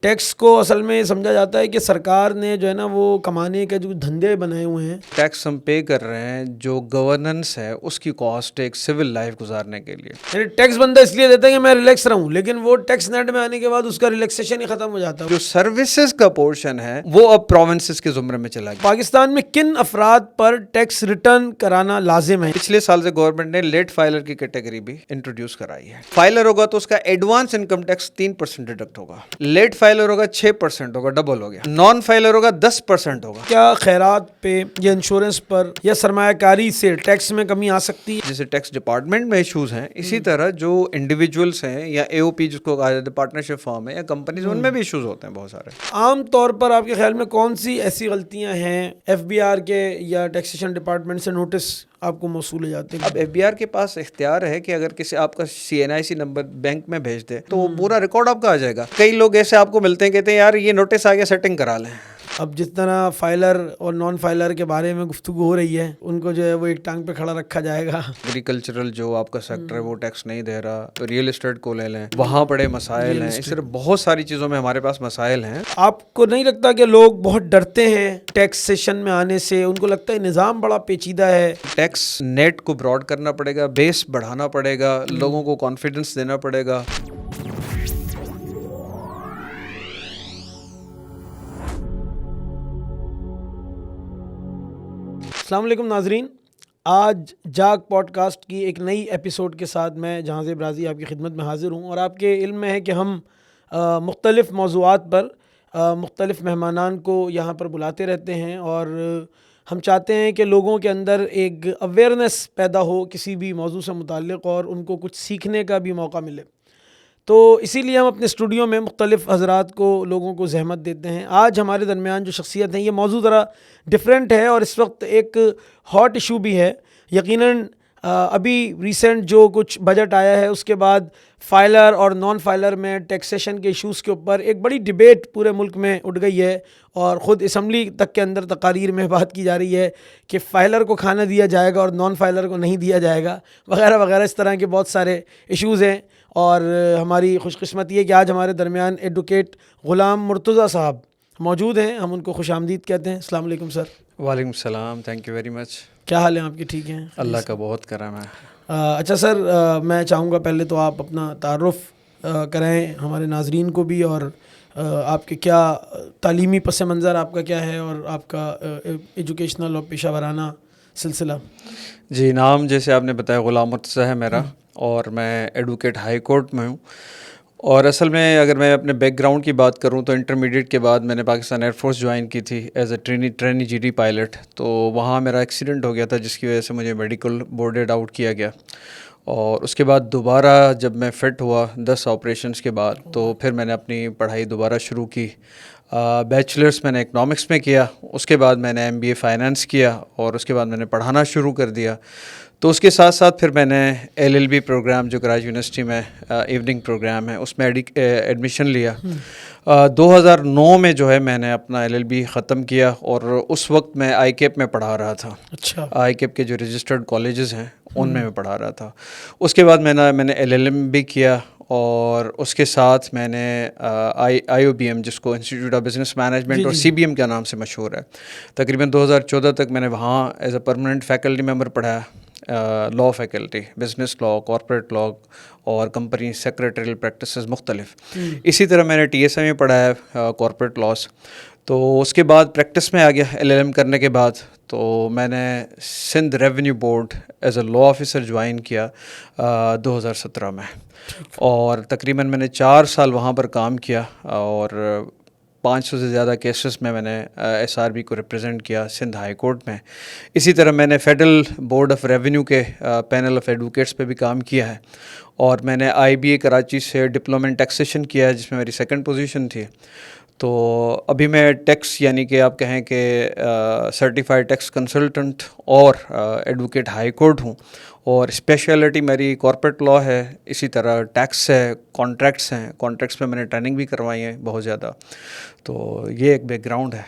Tax کو اصل میں سمجھا جاتا ہے کہ سرکار نے جو ہے نا وہ کمانے کے جو دھندے بنائے ہوئے ہیں. ٹیکس ہم پے کر رہے ہیں, جو گورننس ہے اس کی کاسٹ ایک سول لائف گزارنے کے لیے. یعنی ٹیکس بندہ اس لیے دیتا ہے کہ میں ریلیکس رہوں, لیکن وہ ٹیکس نیٹ میں آنے کے بعد اس کا ریلیکسیشن ہی ختم ہو جاتا ہے. جو سروسز کا پورشن ہے وہ اب پروونسز کے زمرے میں چلا گیا. پاکستان میں کن افراد پر ٹیکس ریٹرن کرانا لازم ہے؟ پچھلے سال سے گورنمنٹ نے لیٹ فائلر کی کیٹیگری بھی انٹروڈیوس کرائی ہے. فائلر ہوگا تو اس کا ایڈوانس انکم ٹیکس 3% ڈیڈکٹ ہوگا. لیٹ فائلر ہوگا 6% ہوگا, ڈبل ہو گیا. نان فائلر ہوگا 10% ہوگا. کیا خیرات پہ یا انشورنس پر یا سرمایہ کاری سے ٹیکس میں کمی آ سکتی ہے؟ جیسے ٹیکس ڈپارٹمنٹ میں ایشوز ہیں, اسی طرح جو انڈیویجولس ہیں یا اے او پی جس کو کہا جاتا ہے پارٹنرشپ فارم ہے یا کمپنیز, ان میں بھی ایشوز ہوتے ہیں بہت سارے. عام طور پر آپ کے خیال میں کون سی ایسی غلطیاں ہیں ایف بی آر کے یا ٹیکسیشن ڈپارٹمنٹ سے نوٹس آپ کو موصول ہو جاتے ہیں؟ اب ایف بی آر کے پاس اختیار ہے کہ اگر کسی آپ کا سی این آئی سی نمبر بینک میں بھیج دے تو وہ پورا ریکارڈ آپ کا آ جائے گا. کئی لوگ ایسے آپ کو ملتے ہیں, کہتے ہیں یار یہ نوٹس آ گیا, سیٹنگ کرا لیں. اب جس طرح فائلر اور نان فائلر کے بارے میں گفتگو ہو رہی ہے, ان کو جو ہے وہ ایک ٹانگ پہ کھڑا رکھا جائے گا. ایگریکلچرل جو آپ کا سیکٹر ہے وہ ٹیکس نہیں دے رہا, ریئل اسٹیٹ کو لے لیں, وہاں بڑے مسائل ہیں. اس طرح بہت ساری چیزوں میں ہمارے پاس مسائل ہیں. آپ کو نہیں لگتا کہ لوگ بہت ڈرتے ہیں ٹیکس سیشن میں آنے سے؟ ان کو لگتا ہے نظام بڑا پیچیدہ ہے. ٹیکس نیٹ کو براڈ کرنا پڑے گا, بیس بڑھانا پڑے گا, لوگوں کو کانفیڈنس دینا پڑے گا. السلام علیکم ناظرین, آج جاگ پوڈ کاسٹ کی ایک نئی ایپیسوڈ کے ساتھ میں جہاں زیب رازی آپ کی خدمت میں حاضر ہوں. اور آپ کے علم میں ہے کہ ہم مختلف موضوعات پر مختلف مہمانان کو یہاں پر بلاتے رہتے ہیں, اور ہم چاہتے ہیں کہ لوگوں کے اندر ایک اویئرنیس پیدا ہو کسی بھی موضوع سے متعلق, اور ان کو کچھ سیکھنے کا بھی موقع ملے. تو اسی لیے ہم اپنے اسٹوڈیو میں مختلف حضرات کو, لوگوں کو زحمت دیتے ہیں. آج ہمارے درمیان جو شخصیت ہیں, یہ موضوع ذرا ڈیفرنٹ ہے اور اس وقت ایک ہاٹ ایشو بھی ہے. یقیناً ابھی ریسنٹ جو کچھ بجٹ آیا ہے اس کے بعد فائلر اور نان فائلر میں ٹیکسیشن کے ایشوز کے اوپر ایک بڑی ڈیبیٹ پورے ملک میں اٹھ گئی ہے, اور خود اسمبلی تک کے اندر تقاریر میں بات کی جا رہی ہے کہ فائلر کو کھانا دیا جائے گا اور نان فائلر کو نہیں دیا جائے گا, وغیرہ وغیرہ. اس طرح کے بہت سارے ایشوز ہیں, اور ہماری خوش قسمتی ہے کہ آج ہمارے درمیان ایڈوکیٹ غلام مرتضیٰ صاحب موجود ہیں. ہم ان کو خوش آمدید کہتے ہیں. السلام علیکم سر. وعلیکم السلام, تھینک یو ویری مچ. کیا حال ہیں آپ کے؟ ٹھیک ہیں, اللہ کا بہت کرم ہے. اچھا سر, میں چاہوں گا پہلے تو آپ اپنا تعارف کریں ہمارے ناظرین کو بھی, اور آپ کے کیا تعلیمی پس منظر آپ کا کیا ہے, اور آپ کا ایجوکیشنل اور پیشہ ورانہ سلسلہ. جی, نام جیسے آپ نے بتایا غلام مرتضیٰ ہے میرا, اور میں ایڈوکیٹ ہائی کورٹ میں ہوں. اور اصل میں اگر میں اپنے بیک گراؤنڈ کی بات کروں تو انٹرمیڈیٹ کے بعد میں نے پاکستان ایئر فورس جوائن کی تھی as a trainee G D pilot. تو وہاں میرا ایکسیڈنٹ ہو گیا تھا, جس کی وجہ سے مجھے میڈیکل بورڈڈ آؤٹ کیا گیا. اور اس کے بعد دوبارہ جب میں فٹ ہوا 10 آپریشنز کے بعد, تو پھر میں نے اپنی پڑھائی دوبارہ شروع کی. بیچلرس میں نے اکنامکس میں کیا, اس کے بعد میں نے ایم بی اے فائنانس کیا, اور اس کے بعد میں نے پڑھانا شروع کر دیا. تو اس کے ساتھ ساتھ پھر میں نے ایل ایل بی پروگرام جو کراچی یونیورسٹی میں ایوننگ پروگرام ہے اس میں ایڈمیشن لیا. 2009 میں جو ہے میں نے اپنا ایل ایل بی ختم کیا, اور اس وقت میں آئی کیپ میں پڑھا رہا تھا. اچھا. آئی کیپ کے جو رجسٹرڈ کالجز ہیں ان میں پڑھا رہا تھا. اس کے بعد میں نے ایل ایل ایم بھی کیا, اور اس کے ساتھ میں نے آئی او بی ایم, جس کو انسٹیٹیوٹ آف بزنس مینجمنٹ اور سی بی ایم کے نام سے مشہور ہے, تقریباً 2014 تک میں نے وہاں as a permanent faculty member پڑھایا. Law faculty, business law, corporate law اور کمپنی سیکریٹریل پریکٹسز مختلف. اسی طرح میں نے ٹی ایس ایم میں پڑھایا کارپوریٹ لاس. تو اس کے بعد پریکٹس میں آ گیا ایل ایل ایم کرنے کے بعد. تو میں نے Sindh revenue board as a law officer join کیا 2017 میں, اور تقریباً میں نے 4 سال وہاں پر کام کیا, اور 500 سے زیادہ کیسز میں نے ایس آر بی کو ریپرزینٹ کیا سندھ ہائی کورٹ میں. اسی طرح میں نے فیڈرل بورڈ آف ریونیو کے پینل آف ایڈوکیٹس پہ بھی کام کیا ہے, اور میں نے آئی بی اے کراچی سے ڈپلومہ ان ٹیکسیشن کیا ہے, جس میں میری 2nd پوزیشن تھی. تو ابھی میں ٹیکس یعنی کہ آپ کہیں کہ سرٹیفائڈ ٹیکس کنسلٹنٹ اور ایڈوکیٹ ہائی کورٹ ہوں, اور اسپیشلٹی میری کارپوریٹ لاء ہے. اسی طرح ٹیکس ہے, کانٹریکٹس ہیں, کانٹریکٹس میں نے ٹریننگ بھی کروائی ہے بہت زیادہ. تو یہ ایک بیک گراؤنڈ ہے.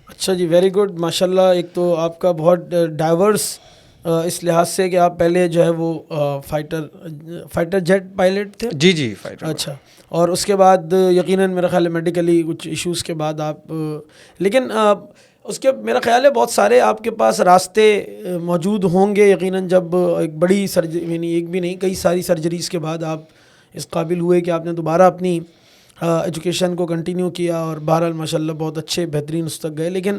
اچھا جی, ویری گڈ, ماشاء اللہ. ایک تو آپ کا بہت ڈائیورس اس لحاظ سے کہ آپ پہلے جو ہے وہ فائٹر جیٹ پائلٹ تھے. جی فائٹر. اچھا, اور اس کے بعد یقیناً میرا خیال ہے میڈیکلی کچھ ایشوز کے بعد آپ, لیکن اس کے میرا خیال ہے بہت سارے آپ کے پاس راستے موجود ہوں گے یقیناً, جب ایک بڑی سرجری, یعنی ایک بھی نہیں کئی ساری سرجریز کے بعد آپ اس قابل ہوئے کہ آپ نے دوبارہ اپنی ایجوکیشن کو کنٹینیو کیا, اور بہرحال ماشاء اللہ بہت اچھے بہترین اس تک گئے. لیکن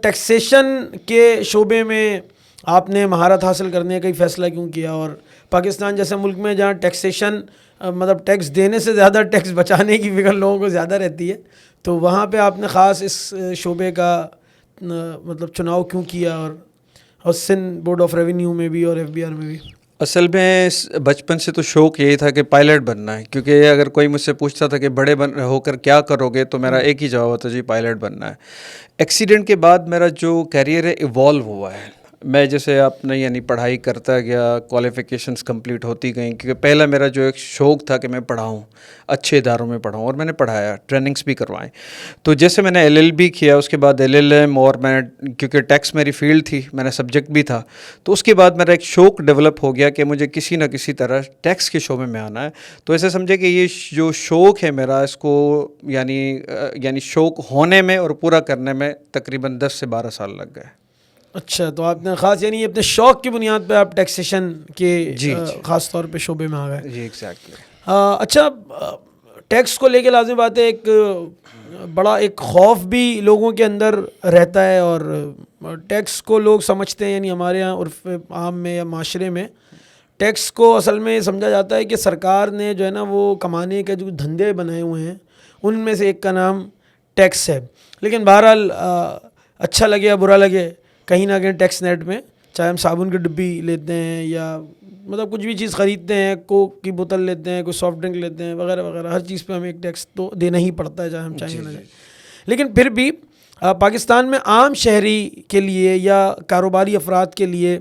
ٹیکسیشن کے شعبے میں آپ نے مہارت حاصل کرنے کا فیصلہ کیوں کیا, اور پاکستان جیسے ملک میں جہاں ٹیکسیشن مطلب ٹیکس دینے سے زیادہ ٹیکس بچانے کی فکر لوگوں کو زیادہ رہتی ہے, تو وہاں پہ آپ نے خاص اس شعبے کا مطلب چناؤ کیوں کیا, اور سندھ بورڈ آف ریونیو میں بھی اور FBR میں بھی؟ اصل میں بچپن سے تو شوق یہی تھا کہ پائلٹ بننا ہے, کیونکہ اگر کوئی مجھ سے پوچھتا تھا کہ بڑے ہو کر کیا کرو گے, تو میرا ایک ہی جواب ہوتا جی پائلٹ بننا ہے. ایکسیڈنٹ کے بعد میرا جو کیریئر ہے ایوالو ہوا ہے. میں جیسے اپنے یعنی پڑھائی کرتا گیا, کوالیفیکیشنز کمپلیٹ ہوتی گئیں, کیونکہ پہلا میرا جو ایک شوق تھا کہ میں پڑھاؤں, اچھے اداروں میں پڑھاؤں, اور میں نے پڑھایا, ٹریننگز بھی کروائیں. تو جیسے میں نے LLB کیا, اس کے بعد LLM, اور میں نے کیونکہ ٹیکس میری فیلڈ تھی, میرا سبجیکٹ بھی تھا, تو اس کے بعد میرا ایک شوق ڈیولپ ہو گیا کہ مجھے کسی نہ کسی طرح ٹیکس کے شعبے میں آنا ہے. تو ایسے سمجھے کہ یہ جو شوق ہے میرا, اس کو یعنی شوق ہونے میں اور پورا کرنے میں تقریباً 10 سے 12 سال لگ گئے. اچھا, تو آپ نے خاص یعنی اپنے شوق کی بنیاد پہ آپ ٹیکسیشن کے خاص طور پہ شعبے میں آ گئے. جی ایگزیکٹلی. اچھا, ٹیکس کو لے کے لازم بات ہے ایک بڑا ایک خوف بھی لوگوں کے اندر رہتا ہے, اور ٹیکس کو لوگ سمجھتے ہیں, یعنی ہمارے یہاں عرف عام میں یا معاشرے میں ٹیکس کو اصل میں سمجھا جاتا ہے کہ سرکار نے جو ہے نا وہ کمانے کے جو دھندے بنائے ہوئے ہیں ان میں سے ایک کا نام ٹیکس ہے. لیکن بہرحال اچھا لگے یا برا لگے, کہیں نہ کہیں ٹیکس نیٹ میں, چاہے ہم صابن کی ڈبی لیتے ہیں یا مطلب کچھ بھی چیز خریدتے ہیں, کوک کی بوتل لیتے ہیں, کوئی سافٹ ڈرنک لیتے ہیں وغیرہ وغیرہ, ہر چیز پہ ہمیں ایک ٹیکس تو دینا ہی پڑتا ہے چاہے ہم چاہیں نہ چاہیں. لیکن پھر بھی پاکستان میں عام شہری کے لیے یا کاروباری افراد کے لیے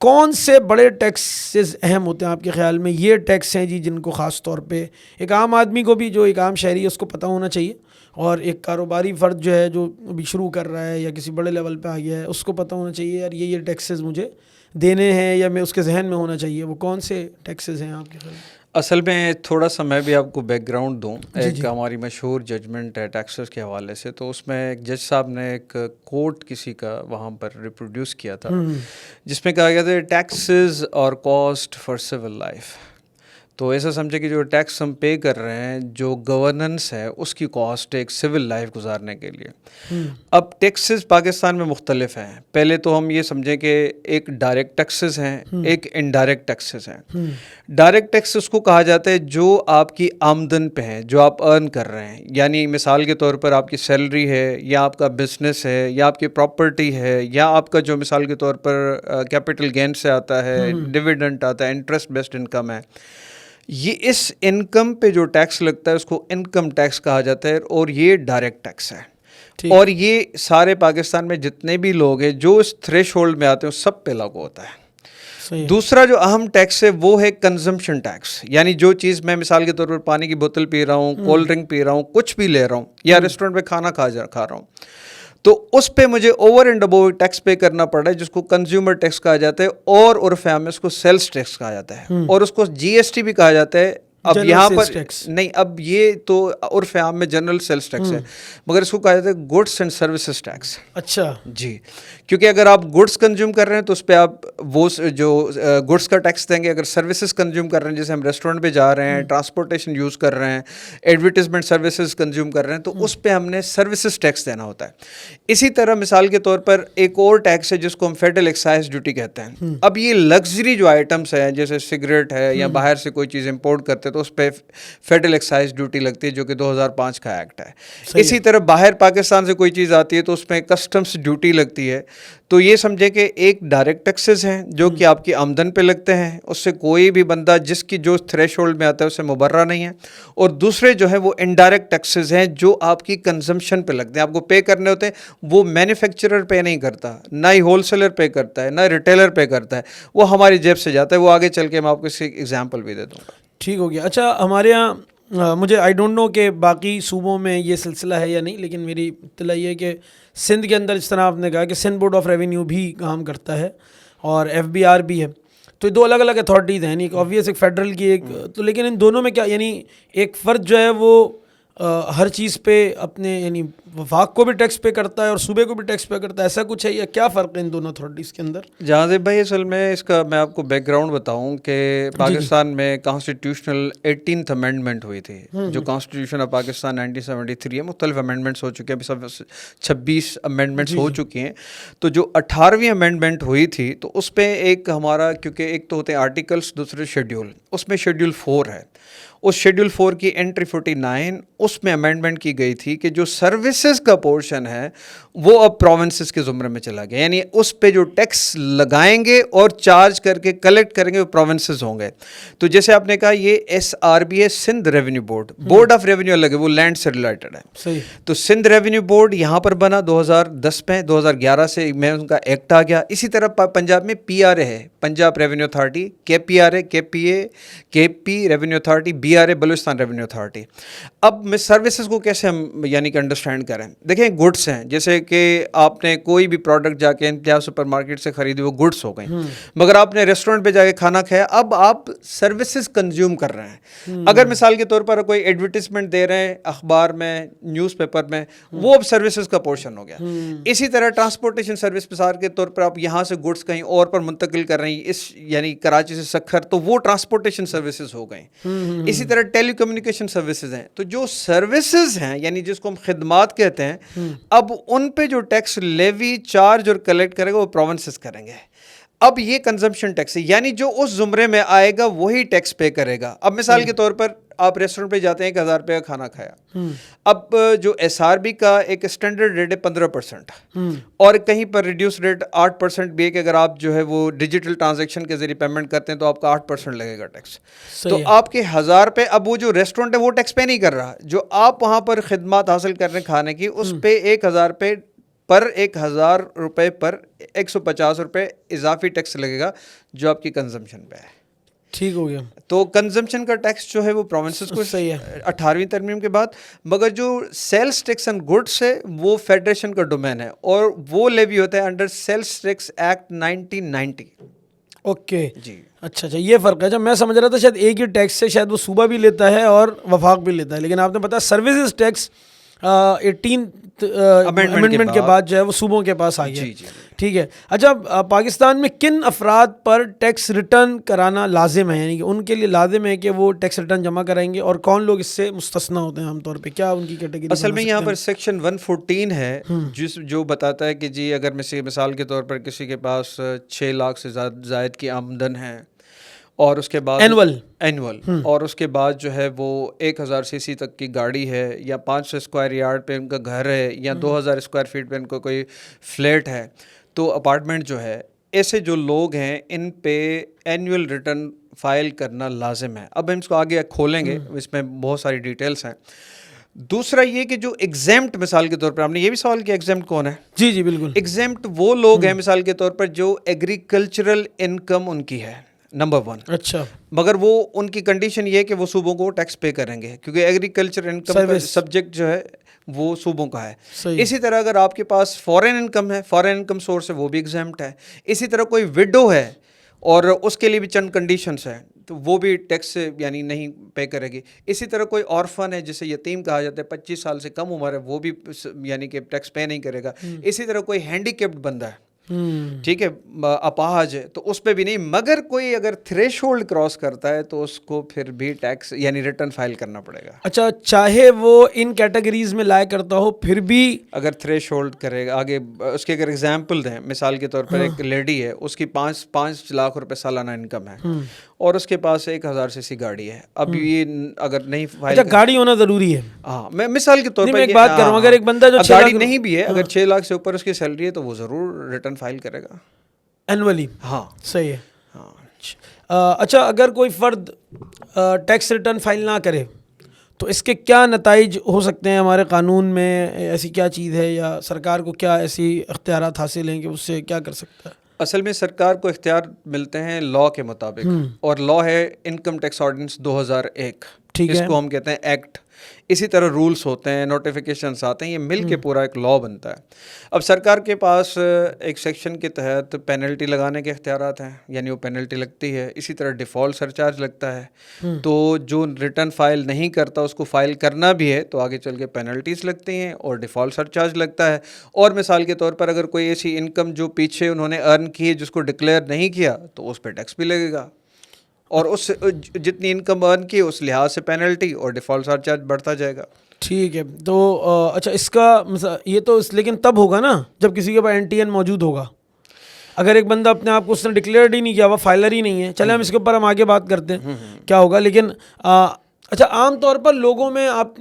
کون سے بڑے ٹیکسز اہم ہوتے ہیں آپ کے خیال میں؟ یہ ٹیکس ہیں جی جن کو خاص طور پہ ایک عام آدمی کو بھی, جو ایک عام شہری ہے, اس کو پتہ ہونا چاہیے, اور ایک کاروباری فرد جو ہے جو ابھی شروع کر رہا ہے یا کسی بڑے لیول پہ آ گیا ہے, اس کو پتہ ہونا چاہیے یار یہ ٹیکسز مجھے دینے ہیں, یا میں اس کے ذہن میں ہونا چاہیے. وہ کون سے ٹیکسز ہیں آپ کے خیال میں؟ اصل میں تھوڑا سا میں بھی آپ کو بیک گراؤنڈ دوں. ایک ہماری مشہور ججمنٹ ہے ٹیکسز کے حوالے سے, تو اس میں ایک جج صاحب نے ایک کوٹ کسی کا وہاں پر ریپروڈیوس کیا تھا, جس میں کہا گیا تھا ٹیکسز اور کاسٹ فار سول لائف. تو ایسا سمجھے کہ جو ٹیکس ہم پے کر رہے ہیں, جو گورننس ہے اس کی کاسٹ ایک سول لائف گزارنے کے لیے. اب ٹیکسز پاکستان میں مختلف ہیں. پہلے تو ہم یہ سمجھیں کہ ایک ڈائریکٹ ٹیکسز ہیں, ایک انڈائریکٹ ٹیکسز ہیں. ڈائریکٹ ٹیکس اس کو کہا جاتا ہے جو آپ کی آمدن پہ ہیں, جو آپ ارن کر رہے ہیں. یعنی مثال کے طور پر آپ کی سیلری ہے, یا آپ کا بزنس ہے, یا آپ کی پراپرٹی ہے, یا آپ کا جو مثال کے طور پر کیپٹل گین سے آتا ہے, ڈویڈنٹ آتا ہے, انٹرسٹ بیسڈ انکم ہے. یہ اس انکم پہ جو ٹیکس لگتا ہے اس کو انکم ٹیکس کہا جاتا ہے, اور یہ ڈائریکٹ ٹیکس ہے. اور یہ سارے پاکستان میں جتنے بھی لوگ ہیں جو اس تھریش ہولڈ میں آتے ہیں سب پہ لاگو ہوتا ہے. دوسرا جو اہم ٹیکس ہے وہ ہے کنزمپشن ٹیکس. یعنی جو چیز میں مثال کے طور پر پانی کی بوتل پی رہا ہوں, کولڈ ڈرنک پی رہا ہوں, کچھ بھی لے رہا ہوں, یا ریسٹورینٹ پہ کھانا کھا رہا ہوں, تو اس پہ مجھے over and above tax pay کرنا پڑ رہا ہے, جس کو کنزیومر ٹیکس کہا جاتا ہے, اور عرف عام میں اس کو سیلس ٹیکس کہا جاتا ہے, اور اس کو GST بھی کہا جاتا ہے. اب یہاں پر نہیں, اب یہ تو عرف عام میں جنرل سیلس ٹیکس ہے, مگر اس کو کہا جاتا ہے گڈس اینڈ سروسز ٹیکس. اچھا جی, کیونکہ اگر آپ گڈس کنزیوم کر رہے ہیں تو اس پہ آپ وہ جو گڈس کا ٹیکس دیں گے. اگر سروسز کنزیوم کر رہے ہیں, جیسے ہم ریسٹورینٹ پہ جا رہے ہیں, ٹرانسپورٹیشن یوز کر رہے ہیں, ایڈورٹیزمنٹ سروسز کنزیوم کر رہے ہیں, تو اس پہ ہم نے سروسز ٹیکس دینا ہوتا ہے. اسی طرح مثال کے طور پر ایک اور ٹیکس ہے جس کو ہم فیڈرل ایکسائز ڈیوٹی کہتے ہیں. اب یہ لگژری جو آئٹمس ہیں, جیسے سگریٹ ہے یا باہر سے کوئی چیز امپورٹ کرتے تو اس پہ فیڈرل ایکسائز ڈیوٹی لگتی ہے, جو کہ 2005 کا ایکٹ ہے. اسی طرح باہر پاکستان سے کوئی چیز آتی ہے تو اس پہ کسٹمز ڈیوٹی لگتی ہے. تو یہ سمجھے کہ ایک ڈائریکٹ ٹیکسز ہیں جو کہ آپ کی آمدن پہ لگتے ہیں, اس سے کوئی بھی بندہ جس کی جو تھریش ہولڈ میں آتا ہے اسے مبرہ نہیں ہے. اور دوسرے جو ہیں وہ انڈائریکٹ ٹیکسز ہیں جو آپ کی کنزمپشن پہ لگتے ہیں, آپ کو پے کرنے ہوتے ہیں. وہ مینوفیکچرر پے نہیں کرتا, نہ ہی ہول سیلر پے کرتا ہے, نہ ریٹیلر پے کرتا ہے, وہ ہماری جیب سے جاتا ہے. وہ آگے چل کے میں آپ کو اس کی ایگزامپل بھی دے دوں گا. ٹھیک ہو گیا. اچھا, ہمارے یہاں مجھے آئی ڈونٹ نو کہ باقی صوبوں میں یہ سلسلہ ہے یا نہیں, لیکن میری اطلاع یہ ہے کہ سندھ کے اندر جس طرح آپ نے کہا کہ سندھ بورڈ آف ریونیو بھی کام کرتا ہے, اور FBR بھی ہے. تو یہ دو الگ الگ اتھارٹیز ہیں, یعنی ایک آبویس ایک فیڈرل کی ایک تو, لیکن ان دونوں میں کیا, یعنی ایک فرد جو ہے وہ ہر چیز پہ اپنے یعنی وفاق کو بھی ٹیکس پے کرتا ہے اور صوبے کو بھی ٹیکس پے کرتا ہے, ایسا کچھ ہے یا کیا فرق ہے ان دونوں اتھارٹیز کے اندر؟ جہاں بھائی اصل میں اس کا میں آپ کو بیک گراؤنڈ بتاؤں کہ پاکستان میں کانسٹیٹیوشنل 18th امینڈمنٹ ہوئی تھی, جو کانسٹیٹیوشن آف پاکستان 1973 ہے, مختلف امینڈمنٹس ہو چکے ہیں, ابھی سب 26 امینڈمنٹس ہو چکی ہیں. تو جو 18ویں امینڈمنٹ ہوئی تھی تو اس پہ ایک ہمارا, کیونکہ ایک تو ہوتے ہیں آرٹیکلس, دوسرے شیڈیول, اس میں شیڈیول 4 ہے. اس شیڈیول 4 کی انٹری 49 اس میں امینڈمنٹ کی گئی تھی کہ جو سروسز کا پورشن ہے وہ اب پروونسز کے زمرے میں چلا گیا, یعنی اس پہ جو ٹیکس لگائیں گے اور چارج کر کے کلیکٹ کریں گے وہ پروونسز ہوں گے. تو جیسے آپ نے کہا یہ SRBA Sindh revenue board, board of revenue الگ ہے, وہ لینڈ سے ریلیٹڈ ہے. صحیح. تو سندھ ریونیو بورڈ یہاں پر بنا 2010 میں, 2011 سے میں ان کا ایکٹ آ گیا. اسی طرح پنجاب میں PRA ہے, پنجاب ریونیو اتھارٹی, KPR ہے, KP revenue authority, BRA Balochistan revenue authority. اب میں سروسز کو کیسے ہم یعنی کہ انڈرسٹینڈ کریں. دیکھیں گڈس ہیں, جیسے کہ آپ نے کوئی بھی پروڈکٹ جا کے امتیاز سپر مارکیٹ سے خریدی, وہ گڈس ہو گئیں. مگر آپ نے ریسٹورنٹ پہ جا کے کھانا کھایا, اب آپ سروسز کنزیوم کر رہے ہیں. اگر مثال کے طور پر کوئی ایڈورٹیزمنٹ دے رہے ہیں اخبار میں, نیوز پیپر میں, وہ اب سروسز کا پورشن ہو گیا. اسی طرح ٹرانسپورٹیشن سروس مثال کے طور پر آپ یہاں سے گڈس کہیں اور پر منتقل کر رہے ہیں, اس یعنی کراچی سے سکھر, تو وہ ٹرانسپورٹیشن سروسز ہو گئیں. اسی طرح ٹیلی کمیونیکیشن سروسز ہیں. تو جو سروسز ہیں یعنی جس کو ہم خدمات کہتے ہیں, اب ان پہ جو ٹیکس لیوی, چارج اور کلیکٹ کرے گا وہ پروونسز کریں گے. اب یہ کنزمپشن ٹیکس ہے, یعنی جو اس زمرے میں آئے گا وہی ٹیکس پے کرے گا. اب مثال کے طور پر آپ ریسٹورنٹ پہ جاتے ہیں, 1000 روپے کا کھانا کھایا, اب جو SRB کا ایک اسٹینڈرڈ ریٹ ہے 15%, اور کہیں پر ریڈیوس ریٹ 8% بھی ہے کہ اگر آپ جو ہے وہ ڈیجیٹل ٹرانزیکشن کے ذریعے پیمنٹ کرتے ہیں تو آپ کا 8% لگے گا ٹیکس. تو آپ کے 1000 روپے, اب وہ جو ریسٹورنٹ ہے وہ ٹیکس پے نہیں کر رہا, جو آپ وہاں پر خدمات حاصل کر رہے ہیں کھانے کی, اس پہ 1000 روپے پر 1000 روپے پر 150 روپے اضافی ٹیکس لگے گا جو آپ کی کنزمپشن پہ ہے. ٹھیک ہو گیا. تو کنزمپشن کا ٹیکس جو ہے وہ پروونسز کو صحیح ہے 18ویں ترمیم کے بعد. مگر جو سیلس ٹیکس اینڈ گڈس ہے وہ فیڈریشن کا ڈومین ہے, اور وہ لیوی ہوتا ہے under sales tax act 1990. Okay جی اچھا, یہ فرق ہے. جب میں سمجھ رہا تھا شاید ایک ہی ٹیکس سے شاید وہ صوبہ بھی لیتا ہے اور وفاق بھی لیتا ہے, لیکن آپ نے بتایا سروسز ٹیکس 18 امینڈمنٹ کے بعد جو ہے وہ صوبوں کے پاس آ گیا. ٹھیک ہے. اچھا, پاکستان میں کن افراد پر ٹیکس ریٹرن کرانا لازم ہے, یعنی کہ ان کے لیے لازم ہے کہ وہ ٹیکس ریٹرن جمع کریں گے, اور کون لوگ اس سے مستثنا ہوتے ہیں عام طور پہ, کیا ان کی کیٹیگری؟ اصل میں یہاں پر سیکشن 114 ہے جو بتاتا ہے کہ جی اگر مثال کے طور پر کسی کے پاس 6 لاکھ سے زائد کی آمدن ہے, اور اس کے بعد اینول, اور اس کے بعد جو ہے وہ 1000 cc تک کی گاڑی ہے, یا 500 اسکوائر یارڈ پہ ان کا گھر ہے, یا 2000 اسکوائر فیٹ پہ ان کو کوئی فلیٹ ہے, تو اپارٹمنٹ جو ہے, ایسے جو لوگ ہیں ان پہ اینول ریٹرن فائل کرنا لازم ہے. اب ہم اس کو آگے کھولیں گے, اس میں بہت ساری ڈیٹیلس ہیں. دوسرا یہ کہ جو ایگزیمپٹ, مثال کے طور پر آپ نے یہ بھی سوال کیا ایگزیمپٹ کون ہے. جی بالکل. ایگزیمپٹ وہ لوگ ہیں مثال کے طور پر جو ایگریکلچرل انکم ان کی ہے, نمبر 1. اچھا. مگر وہ ان کی کنڈیشن یہ ہے کہ وہ صوبوں کو ٹیکس پے کریں گے, کیونکہ ایگریکلچر انکم کا سبجیکٹ جو ہے وہ صوبوں کا ہے. اسی طرح اگر آپ کے پاس فارن انکم ہے, فارن انکم سورس ہے, وہ بھی ایگزیمپٹ ہے. اسی طرح کوئی وڈو ہے اور اس کے لیے بھی چند کنڈیشنز ہیں, تو وہ بھی ٹیکس یعنی نہیں پے کرے گی. اسی طرح کوئی آرفن ہے جسے یتیم کہا جاتا ہے, 25 سال سے کم عمر ہے, وہ بھی یعنی کہ ٹیکس پے نہیں کرے گا. اسی طرح کوئی ہینڈیکیپڈ بندہ ہے, ٹھیک ہے, اپاہج ہے, تو اس پہ بھی نہیں. مگر کوئی اگر تھریش ہولڈ کراس کرتا ہے تو اس کو پھر بھی ٹیکس یعنی ریٹرن فائل کرنا پڑے گا. اچھا, چاہے وہ ان کیٹیگریز میں لائے کرتا ہو پھر بھی اگر تھریش ہولڈ کرے گا. آگے اس کے اگر ایگزامپل دیں, مثال کے طور پر ایک لیڈی ہے, اس کی 5 لاکھ روپے سالانہ انکم ہے, اور اس کے پاس 1000 cc گاڑی ہے. اب یہ اگر نہیں فائل, اچھا گاڑی ہونا ضروری ہے. ہاں, میں مثال کے طور پر ایک بات کروں, اگر ایک بندہ جو گاڑی نہیں بھی ہے, اگر 6 لاکھ سے اوپر اس کی سیلری ہے تو وہ ضرور ریٹرن فائل کرے گا اینولی. ہاں صحیح ہے. اچھا, اگر کوئی فرد ٹیکس ریٹرن فائل نہ کرے تو اس کے کیا نتائج ہو سکتے ہیں ہمارے قانون میں؟ ایسی کیا چیز ہے, یا سرکار کو کیا ایسی اختیارات حاصل ہیں کہ اس سے کیا کر سکتا ہے؟ اصل میں سرکار کو اختیار ملتے ہیں لاء کے مطابق, اور لاء ہے انکم ٹیکس آرڈیننس 2001. ٹھیک ہے. اس کو ہم کہتے ہیں ایکٹ. اسی طرح رولز ہوتے ہیں, نوٹیفیکیشنس آتے ہیں, یہ مل کے پورا ایک لا بنتا ہے. اب سرکار کے پاس ایک سیکشن کے تحت پینلٹی لگانے کے اختیارات ہیں, یعنی وہ پینلٹی لگتی ہے. اسی طرح ڈیفالٹ سرچارج لگتا ہے. تو جو ریٹرن فائل نہیں کرتا اس کو فائل کرنا بھی ہے تو آگے چل کے پینلٹیز لگتی ہیں اور ڈیفالٹ سرچارج لگتا ہے. اور مثال کے طور پر اگر کوئی ایسی انکم جو پیچھے انہوں نے ارن کی ہے جس کو ڈکلیئر نہیں کیا تو اس پہ ٹیکس بھی لگے گا, اور اس جتنی انکم ارن کی اس لحاظ سے پینلٹی اور ڈیفالٹ چارج بڑھتا جائے گا. ٹھیک ہے. تو اچھا اس کا یہ تو لیکن تب ہوگا نا جب کسی کے پاس NTN موجود ہوگا. اگر ایک بندہ اپنے آپ کو اس نے ڈکلیئرڈ ہی نہیں کیا ہوا, فائلر ہی نہیں ہے, چلے ہم اس کے اوپر ہم آگے بات کرتے ہیں کیا ہوگا. لیکن اچھا عام طور پر لوگوں میں آپ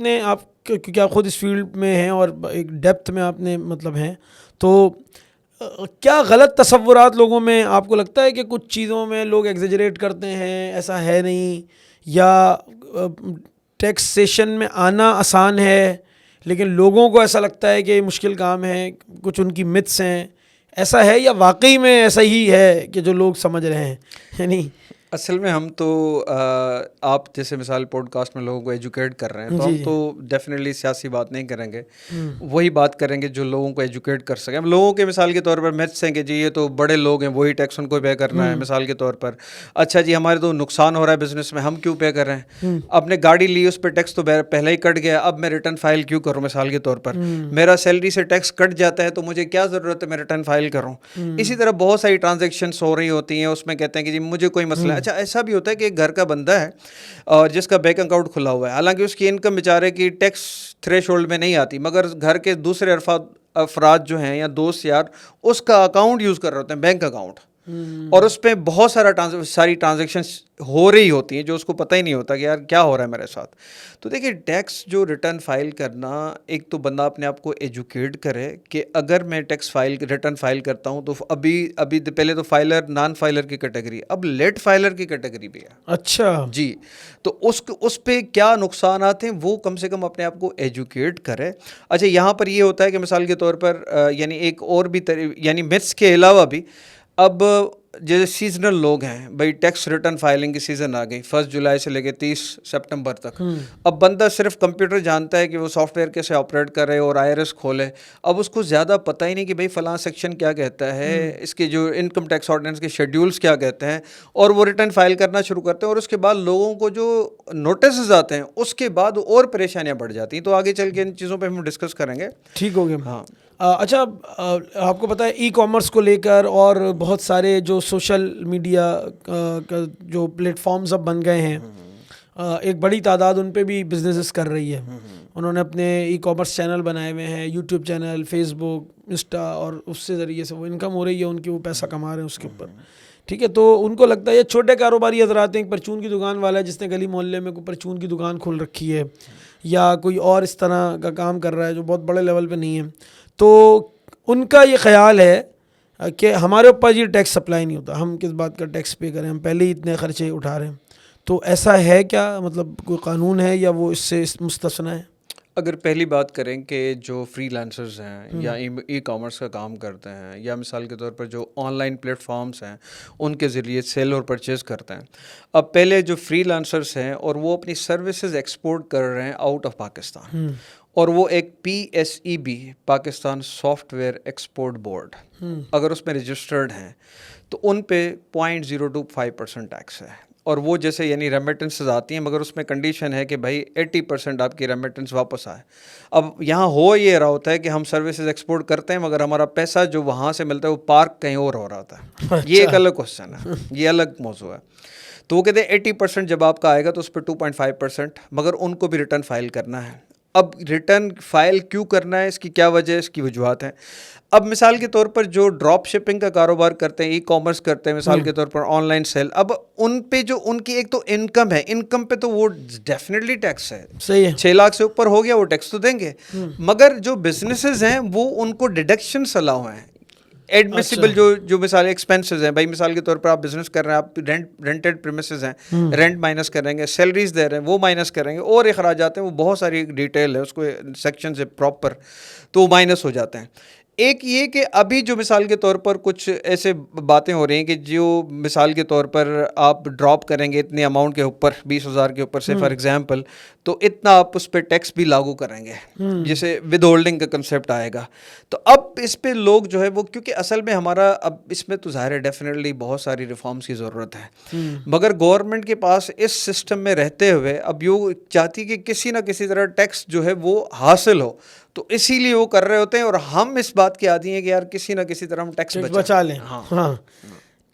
کیونکہ آپ خود اس فیلڈ میں ہیں اور ایک ڈیپتھ میں آپ نے مطلب ہیں, تو کیا غلط تصورات لوگوں میں آپ کو لگتا ہے کہ کچھ چیزوں میں لوگ ایگزیجریٹ کرتے ہیں, ایسا ہے نہیں, یا ٹیکسیشن میں آنا آسان ہے لیکن لوگوں کو ایسا لگتا ہے کہ یہ مشکل کام ہے, کچھ ان کی متس ہیں, ایسا ہے یا واقعی میں ایسا ہی ہے کہ جو لوگ سمجھ رہے ہیں؟ یعنی اصل میں ہم تو آپ جیسے مثال پوڈ کاسٹ میں لوگوں کو ایجوکیٹ کر رہے ہیں تو ہم تو ڈیفینیٹلی سیاسی بات نہیں کریں گے, وہی بات کریں گے جو لوگوں کو ایجوکیٹ کر سکیں. ہم لوگوں کے مثال کے طور پر میتھس ہیں کہ جی یہ تو بڑے لوگ ہیں وہی ٹیکس ان کو پے کرنا ہے مثال کے طور پر. اچھا جی ہمارے تو نقصان ہو رہا ہے بزنس میں, ہم کیوں پے کر رہے ہیں؟ آپ نے گاڑی لی اس پہ ٹیکس تو پہلے ہی کٹ گیا, اب میں ریٹرن فائل کیوں کروں مثال کے طور پر؟ میرا سیلری سے ٹیکس کٹ جاتا ہے تو مجھے کیا ضرورت ہے میں ریٹرن فائل کروں؟ اسی طرح بہت ساری ٹرانزیکشنس ہو رہی ہوتی ہیں, اس میں کہتے ہیں کہ جی مجھے کوئی مسئلہ ہے. اچھا ایسا بھی ہوتا ہے کہ ایک گھر کا بندہ ہے اور جس کا بینک اکاؤنٹ کھلا ہوا ہے, حالانکہ اس کی انکم بیچارے کی ٹیکس تھریش ہولڈ میں نہیں آتی, مگر گھر کے دوسرے افراد جو ہیں یا دوست یار اس کا اکاؤنٹ یوز کر رہے ہوتے ہیں, بینک اکاؤنٹ, اور اس پہ بہت ساری ٹرانزیکشنس ہو رہی ہوتی ہیں جو اس کو پتہ ہی نہیں ہوتا کہ یار کیا ہو رہا ہے میرے ساتھ. تو دیکھیے ٹیکس جو ریٹرن فائل کرنا, ایک تو بندہ اپنے آپ کو ایجوکیٹ کرے کہ اگر میں ریٹرن فائل کرتا ہوں تو ابھی پہلے تو فائلر نان فائلر کی کیٹیگری, اب لیٹ فائلر کی کیٹیگری بھی ہے. اچھا جی, تو اس پہ کیا نقصانات ہیں وہ کم سے کم اپنے آپ کو ایجوکیٹ کرے. اچھا یہاں پر یہ ہوتا ہے کہ مثال کے طور پر یعنی ایک اور بھی یعنی میتھس کے علاوہ بھی اب جیسے سیزنل لوگ ہیں, بھائی ٹیکس ریٹرن فائلنگ کی سیزن آ گئی 1 جولائی سے لے کے 30 سپٹمبر تک. اب بندہ صرف کمپیوٹر جانتا ہے کہ وہ سافٹ ویئر کیسے آپریٹ کرے اور IRS کھولے, اب اس کو زیادہ پتہ ہی نہیں کہ بھائی فلاں سیکشن کیا کہتا ہے, اس کے جو انکم ٹیکس آرڈیننس کے شیڈیولز کیا کہتے ہیں, اور وہ ریٹرن فائل کرنا شروع کرتے ہیں. اور اس کے بعد لوگوں کو جو نوٹسز آتے ہیں اس کے بعد اور پریشانیاں بڑھ جاتی ہیں. تو آگے چل کے ان چیزوں پہ ہم ڈسکس کریں گے. ٹھیک ہو گیا. ہاں اچھا آپ کو پتہ ہے ای کامرس کو لے کر اور بہت سارے جو سوشل میڈیا کا جو پلیٹ فارمز اب بن گئے ہیں, ایک بڑی تعداد ان پہ بھی بزنسز کر رہی ہے. انہوں نے اپنے ای کامرس چینل بنائے ہوئے ہیں, یوٹیوب چینل, فیس بک, انسٹا, اور اس سے ذریعے سے وہ انکم ہو رہی ہے ان کی, وہ پیسہ کما رہے ہیں اس کے اوپر. ٹھیک ہے, تو ان کو لگتا ہے یہ چھوٹے کاروباری حضرات ہیں, ایک پرچون کی دکان والا ہے جس نے گلی محلے میں کوئی پرچون کی دکان کھول رکھی ہے, یا کوئی اور اس طرح کا کام کر رہا ہے جو بہت بڑے لیول پہ نہیں ہے, تو ان کا یہ خیال ہے کہ ہمارے اوپر یہ ٹیکس سپلائی نہیں ہوتا, ہم کس بات کا ٹیکس پے کریں, ہم پہلے ہی اتنے خرچے اٹھا رہے ہیں. تو ایسا ہے کیا, مطلب کوئی قانون ہے یا وہ اس سے مستثنیٰ ہے؟ اگر پہلی بات کریں کہ جو فری لانسرز ہیں یا ای کامرس کا کام کرتے ہیں, یا مثال کے طور پر جو آن لائن پلیٹ فارمز ہیں ان کے ذریعے سیل اور پرچیز کرتے ہیں, اب پہلے جو فری لانسرز ہیں اور وہ اپنی سروسز ایکسپورٹ کر رہے ہیں آؤٹ آف پاکستان, اور وہ ایک PSEB Pakistan software export board اگر اس میں رجسٹرڈ ہیں تو ان پہ 0.025% ٹیکس ہے. اور وہ جیسے یعنی ریمیٹنسز آتی ہیں, مگر اس میں کنڈیشن ہے کہ بھائی 80% آپ کی ریمیٹنس واپس آئے. اب یہاں ہو یہ رہا ہوتا ہے کہ ہم سروسز ایکسپورٹ کرتے ہیں مگر ہمارا پیسہ جو وہاں سے ملتا ہے وہ پارک کہیں اور ہو رہا ہوتا ہے. یہ ایک الگ کوشچن ہے, یہ الگ موضوع ہے. تو وہ کہتے ہیں 80% جب آپ کا آئے گا تو اس پہ 2.5%, مگر ان کو بھی ریٹرن فائل کرنا ہے. اب ریٹرن فائل کیوں کرنا ہے, اس کی کیا وجہ ہے, اس کی وجوہات ہیں. اب مثال کے طور پر جو ڈراپ شپنگ کا کاروبار کرتے ہیں, ای کامرس کرتے ہیں, مثال کے طور پر آن لائن سیل, اب ان پہ جو ان کی ایک تو انکم ہے, انکم پہ تو وہ ڈیفینیٹلی ٹیکس ہے. صحیح ہے, 6 لاکھ سے اوپر ہو گیا وہ ٹیکس تو دیں گے, مگر جو بزنسز ہیں وہ ان کو ڈیڈکشنس الاؤ ہیں. ایڈمیسیبل جو مثال ایکسپینسز ہیں, بھائی مثال کے طور پر آپ بزنس کر رہے ہیں, آپ رینٹڈ پریمیسز ہیں, رینٹ مائنس کریں گے, سیلریز دے رہے ہیں وہ مائنس کریں گے, اور اخراجات ہیں وہ بہت ساری ڈیٹیل ہے, اس کو سیکشن سے پراپر تو مائنس ہو جاتے ہیں. ایک یہ کہ ابھی جو مثال کے طور پر کچھ ایسے باتیں ہو رہی ہیں کہ جو مثال کے طور پر آپ ڈراپ کریں گے اتنے اماؤنٹ کے اوپر 20,000 کے اوپر سے فار ایگزامپل, تو اتنا آپ اس پہ ٹیکس بھی لاگو کریں گے, جیسے ود ہولڈنگ کا کنسیپٹ آئے گا. تو اب اس پہ لوگ جو ہے وہ, کیونکہ اصل میں ہمارا اب اس میں تو ظاہر ہے ڈیفینیٹلی بہت ساری ریفارمس کی ضرورت ہے, مگر گورنمنٹ کے پاس اس سسٹم میں رہتے ہوئے اب یہ چاہتی کہ کسی نہ کسی طرح ٹیکس جو ہے وہ حاصل ہو, تو اسی لیے وہ کر رہے ہوتے ہیں. اور ہم اس بات کے عادی ہیں کہ یار کسی نہ کسی طرح ہم ٹیکس بچا لیں. ہاں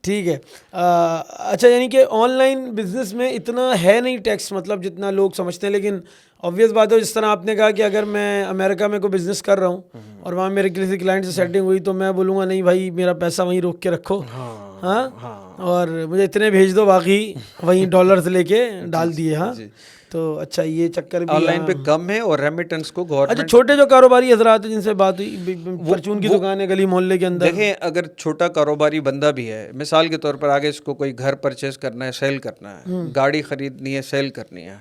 ٹھیک ہے. اچھا, یعنی کہ آن لائن بزنس میں اتنا ہے نہیں ٹیکس, مطلب جتنا لوگ سمجھتے ہیں. لیکن آبویس بات ہے, جس طرح آپ نے کہا کہ اگر میں امریکہ میں کوئی بزنس کر رہا ہوں اور وہاں میرے کسی کلائنٹ سے سیٹنگ ہوئی, تو میں بولوں گا نہیں بھائی میرا پیسہ وہیں روک کے رکھو, ہاں, اور مجھے اتنے بھیج دو, باقی وہیں ڈالرز لے کے ڈال دیے. ہاں, تو اچھا یہ چکر بھی آن لائن پہ کم ہے, اور ریمیٹنس کو گورنمنٹ. اچھا, چھوٹے جو کاروباری حضرات ہیں جن سے بات ہوئی, پرچون کی دکان ہے گلی محلے کے اندر, دیکھیں اگر چھوٹا کاروباری بندہ بھی ہے, مثال کے طور پر آگے اس کو کوئی گھر پرچیز کرنا ہے, سیل کرنا ہے, گاڑی خریدنی ہے, سیل کرنی ہے,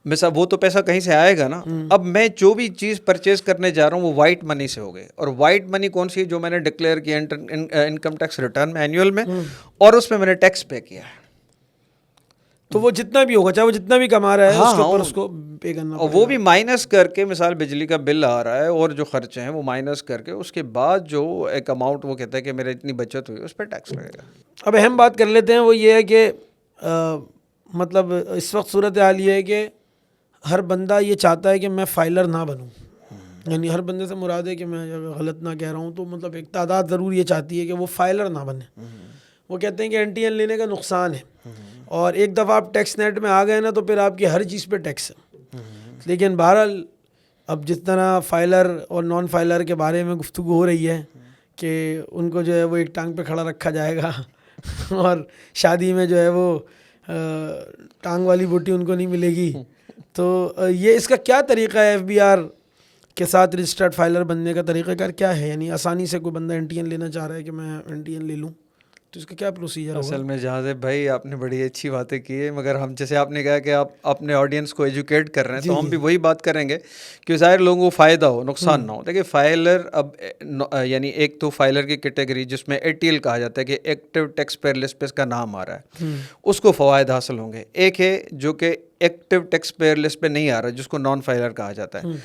مثلا وہ تو پیسہ کہیں سے آئے گا نا. اب میں جو بھی چیز پرچیز کرنے جا رہا ہوں وہ وائٹ منی سے ہو گئے, اور وائٹ منی کون سی ہے؟ جو میں نے ڈکلیئر کیا انکم ٹیکس ریٹرن میں اینیول میں, اور اس میں نے ٹیکس پے کیا ہے. تو وہ جتنا بھی ہوگا, چاہے وہ جتنا بھی کما رہا ہے, اس کے اوپر اس کو پے کرنا, اور وہ بھی مائنس کر کے, مثال بجلی کا بل آ رہا ہے اور جو خرچے ہیں وہ مائنس کر کے, اس کے بعد جو ایک اماؤنٹ وہ کہتا ہے کہ میرے اتنی بچت ہوئی, اس پہ ٹیکس لگے گا. اب اہم بات کر لیتے ہیں, وہ یہ ہے کہ مطلب اس وقت صورت حال یہ ہے کہ ہر بندہ یہ چاہتا ہے کہ میں فائلر نہ بنوں. یعنی ہر بندے سے مراد ہے کہ میں غلط نہ کہہ رہا ہوں, تو مطلب ایک تعداد ضرور یہ چاہتی ہے کہ وہ فائلر نہ بنے. وہ کہتے ہیں کہ این ٹی این لینے کا نقصان ہے, اور ایک دفعہ آپ ٹیکس نیٹ میں آ گئے نا تو پھر آپ کی ہر چیز پہ ٹیکس ہے. لیکن بہرحال اب جس طرح فائلر اور نان فائلر کے بارے میں گفتگو ہو رہی ہے کہ ان کو جو ہے وہ ایک ٹانگ پہ کھڑا رکھا جائے گا, اور شادی میں جو ہے وہ ٹانگ والی بوٹی ان کو نہیں ملے گی. تو یہ اس کا کیا طریقہ ہے, ایف بی آر کے ساتھ رجسٹرڈ فائلر بننے کا طریقہ کار کیا ہے؟ یعنی آسانی سے کوئی بندہ این ٹی این لینا چاہ رہا ہے کہ میں این ٹی این لے لوں, تو اس کا کیا پروسیجر ہوگا؟ اصل میں جہاں سے بھائی آپ نے بڑی اچھی باتیں کی ہے, مگر ہم جیسے آپ نے کہا کہ آپ اپنے آڈینس کو ایجوکیٹ کر رہے ہیں, تو ہم بھی وہی بات کریں گے کہ ظاہر لوگوں کو فائدہ ہو, نقصان نہ ہو. دیکھیے فائلر اب یعنی ایک تو فائلر کی کیٹیگری جس میں اے ٹی ایل کہا جاتا ہے کہ ایکٹیو ٹیکس پیئر لسٹ پہ اس کا نام آ رہا ہے, اس کو فوائد حاصل ہوں گے. ایک ہے جو کہ ایکٹیو ٹیکس پیئر لسٹ پہ نہیں آ رہا, جس کو نان فائلر کہا جاتا ہے.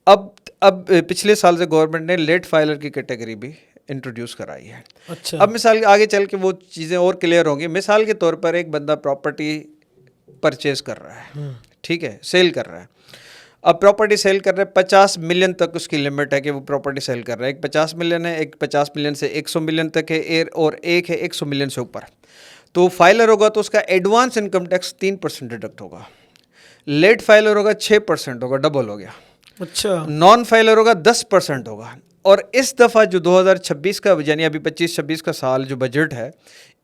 اب پچھلے سال سے گورنمنٹ نے لیٹ فائلر کی کیٹیگری بھی انٹروڈیوس کرائی ہے. اچھا, اب مثال آگے چل کے وہ چیزیں اور کلیئر ہوں گی. مثال کے طور پر ایک بندہ پراپرٹی پرچیز کر رہا ہے, ٹھیک ہے, سیل کر رہا ہے. اب پراپرٹی سیل کر رہا ہے, 50 ملین تک اس کی لمٹ ہے کہ وہ پراپرٹی سیل کر رہا ہے. ایک 50 ملین ہے, ایک 50 ملین سے 100 ملین تک ہے, اور ایک ہے 100 ملین سے اوپر. تو فائلر ہوگا تو اس کا ایڈوانس انکم ٹیکس 3% ڈیڈکٹ ہوگا. لیٹ فائلر ہوگا 6% ہوگا, ڈبل ہو گیا. اچھا, نان فائلر ہوگا 10% ہوگا. اور اس دفعہ جو 2026 کا یعنی ابھی 25-26 کا سال جو بجٹ ہے,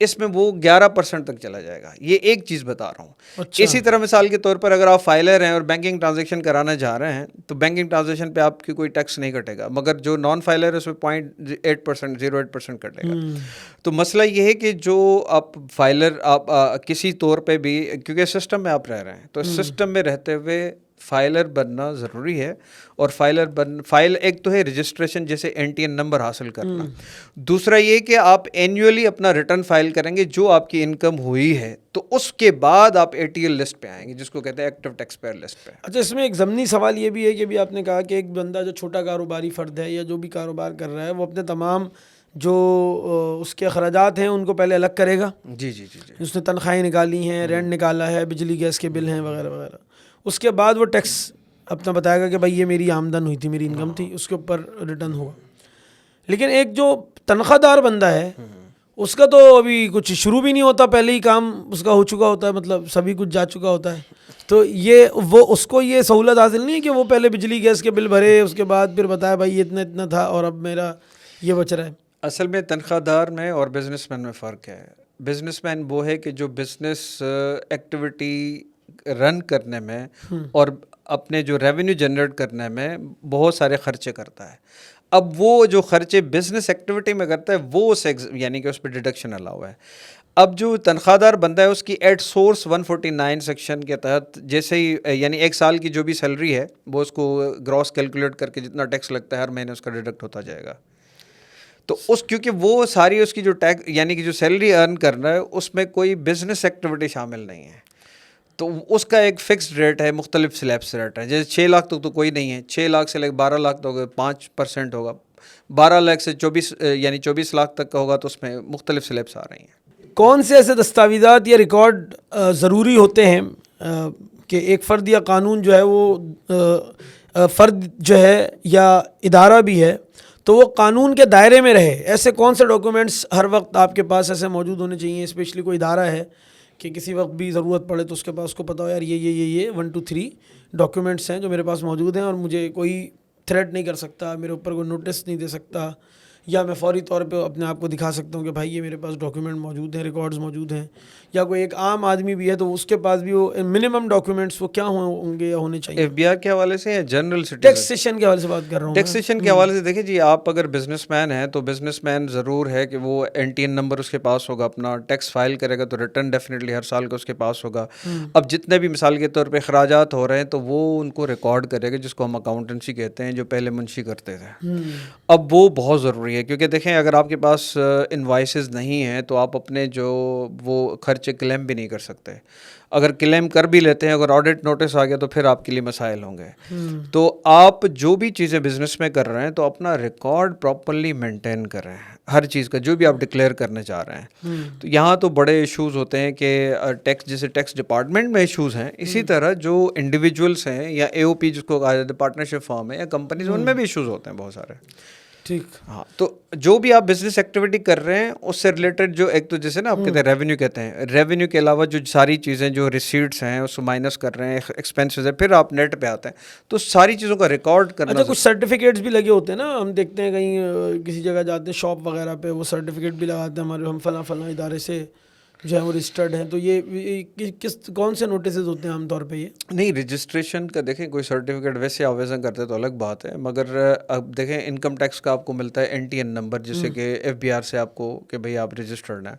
اس میں وہ 11% تک چلا جائے گا. یہ ایک چیز بتا رہا ہوں. اسی طرح مثال کے طور پر اگر آپ فائلر ہیں اور بینکنگ ٹرانزیکشن کرانا جا رہے ہیں, تو بینکنگ ٹرانزیکشن پہ آپ کی کوئی ٹیکس نہیں کٹے گا, مگر جو نان فائلر ہے اس پہ 0.8% کٹے گا. تو مسئلہ یہ ہے کہ جو آپ فائلر آپ کسی طور پہ بھی, کیونکہ سسٹم میں آپ رہ رہے ہیں, تو سسٹم میں رہتے ہوئے فائلر بننا ضروری ہے. اور فائل ایک تو ہے رجسٹریشن, جیسے این ٹی این نمبر حاصل کرنا. دوسرا یہ کہ آپ اینیولی اپنا ریٹرن فائل کریں گے جو آپ کی انکم ہوئی ہے, تو اس کے بعد آپ اے ٹی ایل لسٹ پہ آئیں گے, جس کو کہتے ہیں ایکٹیو ٹیکس پیئر لسٹ پہ. اچھا, اس میں ایک ضمنی سوال یہ بھی ہے کہ بھی آپ نے کہا کہ ایک بندہ جو چھوٹا کاروباری فرد ہے یا جو بھی کاروبار کر رہا ہے, وہ اپنے تمام جو اس کے اخراجات ہیں ان کو پہلے الگ کرے گا. جی جی جی جی, اس نے تنخواہیں نکالی ہیں, رینٹ نکالا ہے, بجلی گیس کے بل ہیں وغیرہ وغیرہ. اس کے بعد وہ ٹیکس اپنا بتائے گا کہ بھائی یہ میری آمدن ہوئی تھی, میری انکم تھی, اس کے اوپر ریٹرن ہوگا. لیکن ایک جو تنخواہ دار بندہ ہے, اس کا تو ابھی کچھ شروع بھی نہیں ہوتا, پہلے ہی کام اس کا ہو چکا ہوتا ہے, مطلب سبھی کچھ جا چکا ہوتا ہے. تو یہ وہ اس کو یہ سہولت حاصل نہیں ہے کہ وہ پہلے بجلی گیس کے بل بھرے, اس کے بعد پھر بتایا بھائی یہ اتنا اتنا تھا اور اب میرا یہ بچ رہا ہے. اصل میں تنخواہ دار میں اور بزنس مین میں فرق ہے. بزنس مین وہ ہے کہ جو بزنس ایکٹیویٹی رن کرنے میں اور اپنے جو ریونیو جنریٹ کرنے میں بہت سارے خرچے کرتا ہے. اب وہ جو خرچے بزنس ایکٹیویٹی میں کرتا ہے وہ یعنی کہ اس پہ ڈیڈکشن الاؤ ہے. اب جو تنخواہ دار بندہ ہے اس کی ایٹ سورس 149 سیکشن کے تحت جیسے ہی یعنی ایک سال کی جو بھی سیلری ہے وہ اس کو گراس کیلکولیٹ کر کے جتنا ٹیکس لگتا ہے ہر مہینے اس کا ڈیڈکٹ ہوتا جائے گا. تو اس کیونکہ وہ ساری اس کی جو ٹیکس یعنی کہ جو سیلری ارن کر رہا ہے اس میں کوئی بزنس ایکٹیویٹی شامل نہیں ہے، تو اس کا ایک فکسڈ ریٹ ہے، مختلف سلیبس ریٹ ہے. جیسے 6 لاکھ تک تو کوئی نہیں ہے، 6 لاکھ سے لے کے 12 لاکھ تک 5% ہوگا، 12 لاکھ سے 24 لاکھ تک کا ہوگا تو اس میں مختلف سلیبس آ رہی ہیں. کون سے ایسے دستاویزات یا ریکارڈ ضروری ہوتے ہیں کہ ایک فرد یا قانون جو ہے وہ فرد جو ہے یا ادارہ بھی ہے تو وہ قانون کے دائرے میں رہے؟ ایسے کون سے ڈاکومنٹس ہر وقت آپ کے پاس ایسے موجود ہونے چاہیے، اسپیشلی کوئی ادارہ ہے کہ کسی وقت بھی ضرورت پڑے تو اس کے پاس اس کو پتا ہو یار یہ 1 2 3 ڈاکیومنٹس ہیں جو میرے پاس موجود ہیں اور مجھے کوئی تھریٹ نہیں کر سکتا، میرے اوپر کوئی نوٹس نہیں دے سکتا، یا میں فوری طور پہ اپنے آپ کو دکھا سکتا ہوں کہ بھائی یہ میرے پاس ڈاکیومنٹ موجود ہیں، ریکارڈز موجود ہیں. یا کوئی ایک عام آدمی بھی ہے تو اس کے پاس بھی وہ منیمم ڈاکیومنٹس وہ کیا ہوں گے یا ہونے چاہیے؟ FBR کے حوالے سے یا جنرل ٹیکسیشن کے حوالے سے بات کر رہا ہوں. ٹیکسیشن کے حوالے سے دیکھیں جی، آپ اگر بزنس مین ہیں تو بزنس مین ضرور ہے کہ وہ NTN نمبر اس کے پاس ہوگا، اپنا ٹیکس فائل کرے گا تو ریٹرن ڈیفینیٹلی ہر سال کا اس کے پاس ہوگا. اب جتنے بھی مثال کے طور پہ اخراجات ہو رہے ہیں تو وہ ان کو ریکارڈ کرے گا، جس کو ہم اکاؤنٹنسی کہتے ہیں، جو پہلے منشی کرتے تھے. اب وہ بہت ضروری ہے کیونکہ دیکھیں اگر آپ کے پاس انوائسز نہیں ہیں تو آپ اپنے جو وہ خرچے کلیم بھی نہیں کر سکتے. اگر کلیم کر بھی لیتے ہیں، اگر آڈٹ نوٹس آ گیا تو پھر آپ کے لیے مسائل ہوں گے. تو آپ جو بھی چیزیں بزنس میں کر رہے ہیں تو اپنا ریکارڈ پراپرلی مینٹین کر رہے ہیں، ہر چیز کا جو بھی آپ ڈکلیئر کرنے جا رہے ہیں. تو یہاں تو بڑے ایشوز ہوتے ہیں کہ ٹیکس، جیسے ٹیکس ڈپارٹمنٹ میں ایشوز ہیں، اسی طرح جو انڈیویجولس ہیں یا AOP جس کو کہا جاتا ہے پارٹنرشپ فارم ہے یا کمپنیز، ان میں بھی ایشوز ہوتے ہیں بہت سارے. ٹھیک. ہاں، تو جو بھی آپ بزنس ایکٹیویٹی کر رہے ہیں اس سے ریلیٹڈ جو ایک تو جیسے نا آپ کہتے ہیں ریونیو کہتے ہیں، ریونیو کے علاوہ جو ساری چیزیں جو ریسیٹس ہیں اس کو مائنس کر رہے ہیں، ایکسپینسز ہے، پھر آپ نیٹ پہ آتے ہیں تو ساری چیزوں کا ریکارڈ کرنا. اچھا، کچھ سرٹیفکیٹس بھی لگے ہوتے ہیں نا، ہم دیکھتے ہیں کہیں کسی جگہ جاتے ہیں شاپ وغیرہ پہ، وہ سرٹیفکیٹ بھی لگاتے ہیں ہمارے، ہم فلاں فلاں ادارے سے جو ہے وہ رجسٹرڈ ہیں. تو یہ کون سے نوٹسز ہوتے ہیں عام طور پہ؟ یہ نہیں، رجسٹریشن کا دیکھیں کوئی سرٹیفکیٹ ویسے آویزن کرتے تو الگ بات ہے، مگر اب دیکھیں انکم ٹیکس کا آپ کو ملتا ہے NTN نمبر، جیسے کہ FBR سے آپ کو کہ بھئی آپ رجسٹرڈ ہیں.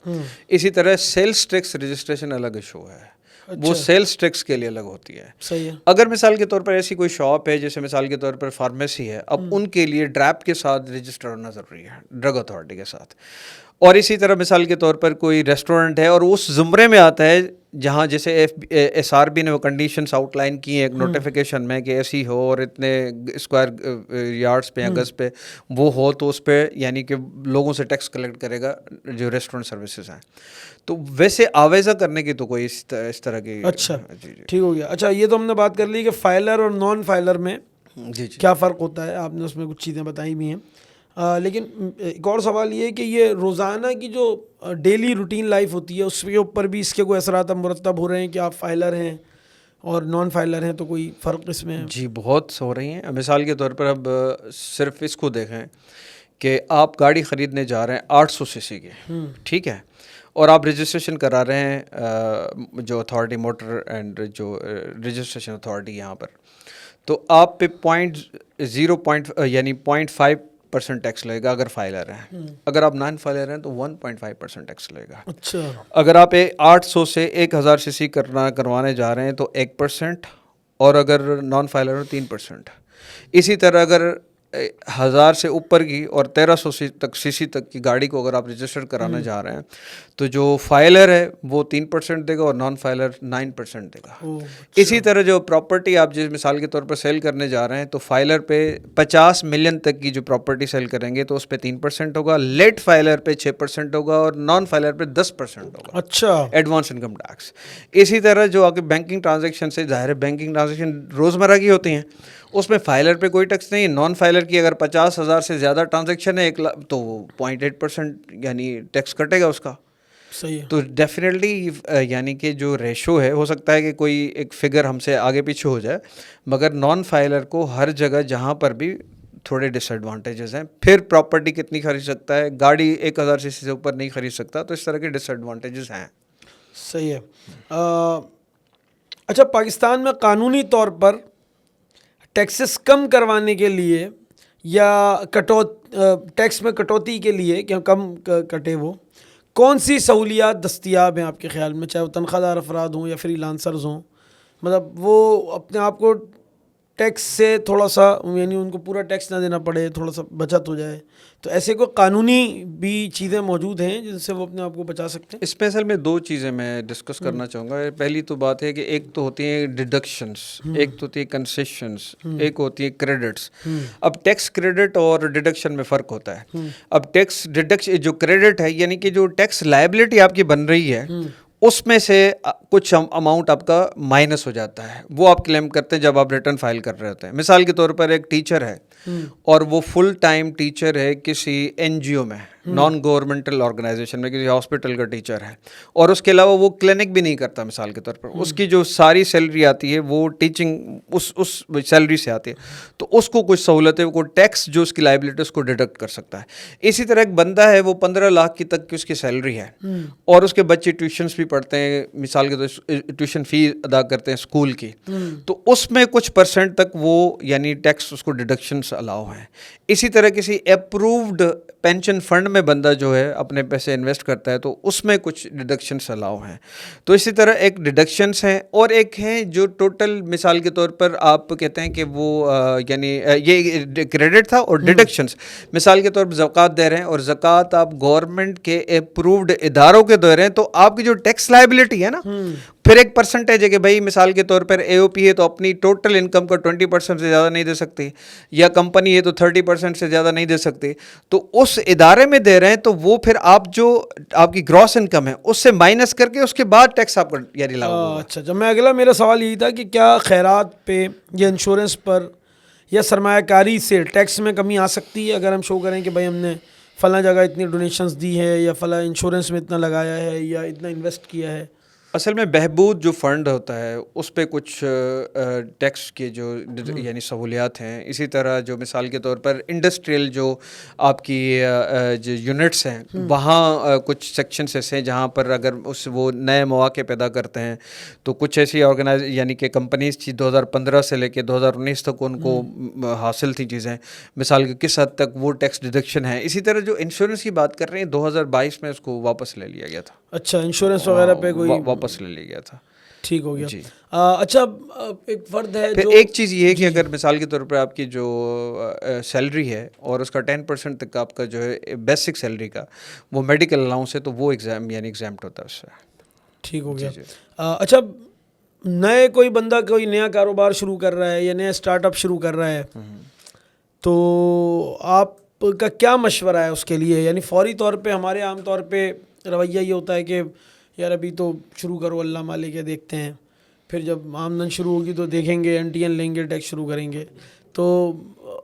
اسی طرح سیلس ٹیکس رجسٹریشن الگ ایشو ہے، وہ سیلس ٹیکس کے لیے الگ ہوتی ہے. صحیح ہے. اگر مثال کے طور پر ایسی کوئی شاپ ہے، جیسے مثال کے طور پر فارمیسی ہے، اب ان کے لیے ڈریپ کے ساتھ رجسٹر ہونا ضروری ہے، ڈرگ اتھارٹی کے ساتھ. اور اسی طرح مثال کے طور پر کوئی ریسٹورنٹ ہے اور اس زمرے میں آتا ہے جہاں جیسے SRB نے وہ کنڈیشنس آؤٹ لائن کی ہیں ایک نوٹیفیکیشن میں کہ ایسی ہو اور اتنے اسکوائر یارڈس پہ یا گز پہ وہ ہو تو اس پہ یعنی کہ لوگوں سے ٹیکس کلیکٹ کرے گا جو ریسٹورنٹ سروسز ہیں. تو ویسے آویزہ کرنے کی تو کوئی اس طرح کی. اچھا ٹھیک ہو گیا. اچھا، یہ تو ہم نے بات کر لی کہ فائلر اور نان فائلر میں کیا فرق ہوتا ہے، آپ نے اس میں کچھ چیزیں بتائی بھی ہیں. لیکن ایک اور سوال یہ ہے کہ یہ روزانہ کی جو ڈیلی روٹین لائف ہوتی ہے اس کے اوپر بھی اس کے کوئی اثرات مرتب ہو رہے ہیں کہ آپ فائلر ہیں اور نان فائلر ہیں، تو کوئی فرق اس میں؟ جی بہت ہو رہی ہیں. مثال کے طور پر اب صرف اس کو دیکھیں کہ آپ گاڑی خریدنے جا رہے ہیں 800 cc کی، ٹھیک ہے، اور آپ رجسٹریشن کرا رہے ہیں جو اتھارٹی موٹر اینڈ جو رجسٹریشن اتھارٹی یہاں پر، تو آپ پہ 0.5% ٹیکس لگے گا اگر فائلر ہیں. اگر آپ نان فائلر ہیں تو 1.5% ٹیکس لگے گا. اچھا. اگر آپ 800 سے 1000 cc کروانے جا رہے ہیں تو 1%، اور اگر نان فائلر ہیں 3%. اسی طرح اگر 1000 سے اوپر کی اور 1300 تک CC تک کی گاڑی کو اگر آپ رجسٹر کرانے جا رہے ہیں تو جو فائلر ہے وہ 3% دے گا اور نان فائلر 9% دے گا. اسی طرح جو پراپرٹی آپ جس مثال کے طور پر سیل کرنے جا رہے ہیں تو فائلر پہ 50 ملین تک کی جو پراپرٹی سیل کریں گے تو اس پہ 3% ہوگا، لیٹ فائلر پہ 6% ہوگا اور نان فائلر پہ 10% ہوگا. اچھا. Advance income tax. اسی طرح جو آپ کے بینکنگ ٹرانزیکشن سے ظاہر بینکنگ ٹرانزیکشن روزمرہ کی ہوتی ہیں اس میں فائلر پہ کوئی ٹیکس نہیں. نان فائلر کی اگر 50,000 سے زیادہ ٹرانزیکشن ہے 1 لاکھ تو وہ 0.8% یعنی ٹیکس کٹے گا اس کا. صحیح ہے. تو ڈیفینیٹلی یعنی کہ جو ریشو ہے ہو سکتا ہے کہ کوئی ایک فگر ہم سے آگے پیچھے ہو جائے، مگر نان فائلر کو ہر جگہ جہاں پر بھی تھوڑے ڈس ایڈوانٹیجز ہیں. پھر پراپرٹی کتنی خرید سکتا ہے، گاڑی 1000 cc سے اوپر نہیں خرید سکتا، تو اس طرح کے ڈس ایڈوانٹیجز ہیں. صحیح ہے. اچھا، پاکستان میں قانونی طور پر ٹیکسز کم کروانے کے لیے یا ٹیکس میں کٹوتی کے لیے کہ کم کٹے وہ کون سی سہولیات دستیاب ہیں آپ کے خیال میں، چاہے وہ تنخواہ دار افراد ہوں یا فری لانسرز ہوں؟ مطلب وہ اپنے آپ کو ٹیکس سے تھوڑا سا یعنی ان کو پورا ٹیکس نہ دینا پڑے, تھوڑا سا بچت ہو جائے, تو ایسے کوئی قانونی بھی چیزیں موجود ہیں جن سے وہ اپنے آپ کو بچا سکتے ہیں؟ اس میں اصل میں دو چیزیں میں ڈسکس کرنا چاہوں گا. پہلی تو بات ہے کہ ایک تو ہوتی ہیں ڈیڈکشنس, ایک تو ہوتی ہے کنسیشنس, ایک ہوتی ہے کریڈٹس. اب ٹیکس کریڈٹ اور ڈیڈکشن میں فرق ہوتا ہے. اب ٹیکس ڈیڈکشن جو کریڈٹ ہے یعنی کہ جو ٹیکس لائبلٹی آپ کی بن رہی ہے اس میں سے کچھ اماؤنٹ آپ کا مائنس ہو جاتا ہے, وہ آپ کلیم کرتے ہیں جب آپ ریٹرن فائل کر رہے ہوتے ہیں. مثال کے طور پر ایک ٹیچر ہے اور وہ فل ٹائم ٹیچر ہے کسی این جی او میں, نان گورنمنٹل آرگنائزیشن میں, کسی ہاسپٹل کا ٹیچر ہے, اور اس کے علاوہ وہ کلینک بھی نہیں کرتا مثال کے طور پر. اس کی جو ساری سیلری آتی ہے وہ ٹیچنگ اس سیلری سے آتی ہے, تو اس کو کچھ سہولت ہے, وہ ٹیکس جو اس کی لائبلٹی اس کو ڈیڈکٹ کر سکتا ہے. اسی طرح ایک بندہ ہے وہ 15 لاکھ کی تک کی اس کی سیلری ہے اور اس کے بچے ٹیوشنس بھی پڑھتے ہیں, مثال کے طور ٹیوشن فی ادا کرتے ہیں اسکول کی, تو اس میں کچھ پرسنٹ تک وہ یعنی ٹیکس اس کو ڈیڈکشنس الاؤ ہیں. اسی طرح کسی اپرووڈ پینشن فنڈ میں بندہ جو ہے اپنے پیسے انویسٹ کرتا ہے تو اس میں کچھ ڈیڈکشنس الاؤ ہیں. تو اسی طرح ایک ڈیڈکشنس ہیں اور ایک ہیں جو ٹوٹل مثال کے طور پر آپ کہتے ہیں کہ وہ یعنی یہ کریڈٹ تھا اور ڈیڈکشنس. مثال کے طور پر زکوٰۃ دے رہے ہیں اور زکوٰۃ آپ گورنمنٹ کے اپرووڈ اداروں کے دے رہے ہیں, تو آپ کی جو ٹیکس لائبلٹی ہے نا, پھر ایک پرسنٹیج ہے کہ بھائی مثال کے طور پر اے او پی ہے تو اپنی ٹوٹل انکم کا 20% سے زیادہ نہیں دے سکتی, یا کمپنی ہے تو 30% سے زیادہ نہیں دے سکتی, تو اس ادارے میں دے رہے ہیں تو وہ پھر آپ جو آپ کی گراس انکم ہے اس سے مائنس کر کے اس کے بعد ٹیکس آپ کو یعنی لاگو ہوگا. اچھا, جب میں اگلا میرا سوال یہی تھا کہ کیا خیرات پہ یا انشورنس پر یا سرمایہ کاری سے ٹیکس میں کمی آ سکتی ہے اگر ہم شو کریں کہ بھائی ہم نے فلاں جگہ اتنی ڈونیشنز دی ہے یا فلاں انشورنس میں اتنا لگایا ہے یا اتنا انویسٹ کیا ہے؟ اصل میں بہبود جو فنڈ ہوتا ہے اس پہ کچھ ٹیکس کے جو یعنی سہولیات ہیں. اسی طرح جو مثال کے طور پر انڈسٹریل جو آپ کی جو یونٹس ہیں وہاں کچھ سیکشنس ایسے ہیں جہاں پر اگر وہ نئے مواقع پیدا کرتے ہیں تو کچھ ایسی یعنی کہ کمپنیز تھی 2015 سے لے کے 2019 تک ان کو حاصل تھی چیزیں, مثال کے کس حد تک وہ ٹیکس ڈیڈکشن ہے. اسی طرح جو انشورنس کی بات کر رہے ہیں 2022 میں اس کو واپس لے لیا گیا تھا. اچھا, انشورنس وغیرہ پہ کوئی واپس لے لیا گیا تھا. ٹھیک ہو گیا جی. اچھا, ایک فرد ہے پھر جو ایک چیز یہ ہے کہ اگر مثال کے طور پر آپ کی جو سیلری ہے اور اس کا 10% تک آپ کا جو ہے بیسک سیلری کا وہ میڈیکل الاؤنس ہے تو وہ ایگزامپٹ ہوتا ہے اس سے. ٹھیک ہو گیا. اچھا, نئے کوئی بندہ کوئی نیا کاروبار شروع کر رہا ہے یا نیا اسٹارٹ اپ شروع کر رہا ہے تو آپ کا کیا مشورہ ہے اس کے لیے؟ یعنی فوری طور پہ ہمارے عام طور پہ رویہ یہ ہوتا ہے کہ یار ابھی تو شروع کرو, اللہ مالک ہے, دیکھتے ہیں, پھر جب آمدن شروع ہوگی تو دیکھیں گے, این ٹی این لیں گے, ٹیکس شروع کریں گے. تو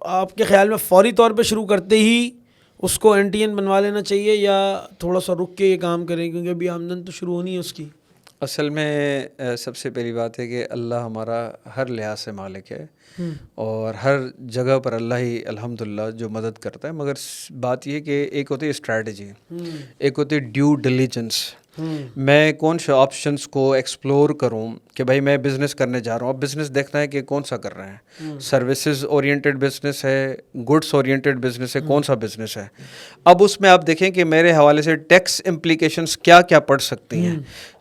آپ کے خیال میں فوری طور پہ شروع کرتے ہی اس کو این ٹی این بنوا لینا چاہیے یا تھوڑا سا رک کے یہ کام کریں کیونکہ ابھی آمدن تو شروع ہونی ہے اس کی؟ اصل میں سب سے پہلی بات ہے کہ اللہ ہمارا ہر لحاظ سے مالک ہے اور ہر جگہ پر اللہ ہی الحمدللہ جو مدد کرتا ہے. مگر بات یہ کہ ایک ہوتی ہے اسٹریٹجی, ایک ہوتی ہے ڈیو ڈیلیجنس. میں کون سے آپشنس کو ایکسپلور کروں کہ بھائی میں بزنس کرنے جا رہا ہوں. اب بزنس دیکھنا ہے کہ کون سا کر رہے ہیں, سروسز اورینٹیڈ بزنس ہے, گڈس اورینٹیڈ بزنس ہے, کون سا بزنس ہے. اب اس میں آپ دیکھیں کہ میرے حوالے سے ٹیکس امپلیکیشنس کیا کیا پڑ سکتی ہیں.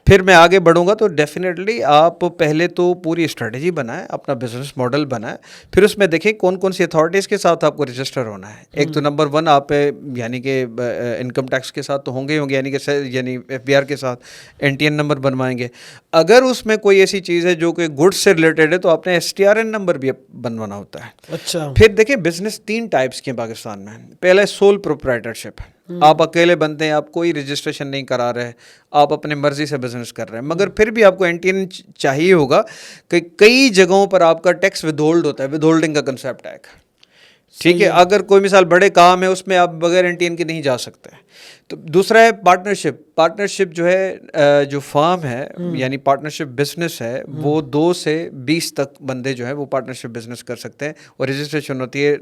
پھر میں آگے بڑھوں گا تو ڈیفینیٹلی آپ پہلے تو پوری اسٹریٹجی بنائیں, اپنا بزنس ماڈل بنائیں, پھر اس میں دیکھیں کون کون سی اتھارٹیز کے ساتھ آپ کو رجسٹر ہونا ہے. ایک تو نمبر 1 آپ یعنی کہ انکم ٹیکس کے ساتھ تو ہوں گے یعنی کہ ایف بی آر کے ساتھ این ٹی این نمبر بنوائیں گے. اگر اس میں کوئی ایسی چیز ہے جو کہ گڈس سے ریلیٹڈ ہے تو آپ نے S T R N number بھی بنوانا ہوتا ہے. اچھا, پھر دیکھیں بزنس 3 ٹائپس کے پاکستان میں. پہلا ہے سول پروپرائٹرشپ, آپ اکیلے بنتے ہیں, آپ کوئی رجسٹریشن نہیں کرا رہے, آپ اپنے مرضی سے بزنس کر رہے ہیں. مگر پھر بھی آپ کو این ٹی این چاہیے ہوگا کہ کئی جگہوں پر آپ کا ٹیکس ود ہولڈ ہوتا ہے, ود ہولڈنگ کا کنسیپٹ ہے. ٹھیک ہے, اگر کوئی مثال بڑے کام ہے اس میں آپ بغیر این ٹی این کے نہیں جا سکتے. تو دوسرا ہے پارٹنرشپ. پارٹنرشپ جو ہے جو فارم ہے یعنی پارٹنرشپ بزنس ہے وہ 2 سے 20 تک بندے جو ہیں وہ پارٹنرشپ بزنس کر سکتے ہیں اور رجسٹریشن ہوتی ہے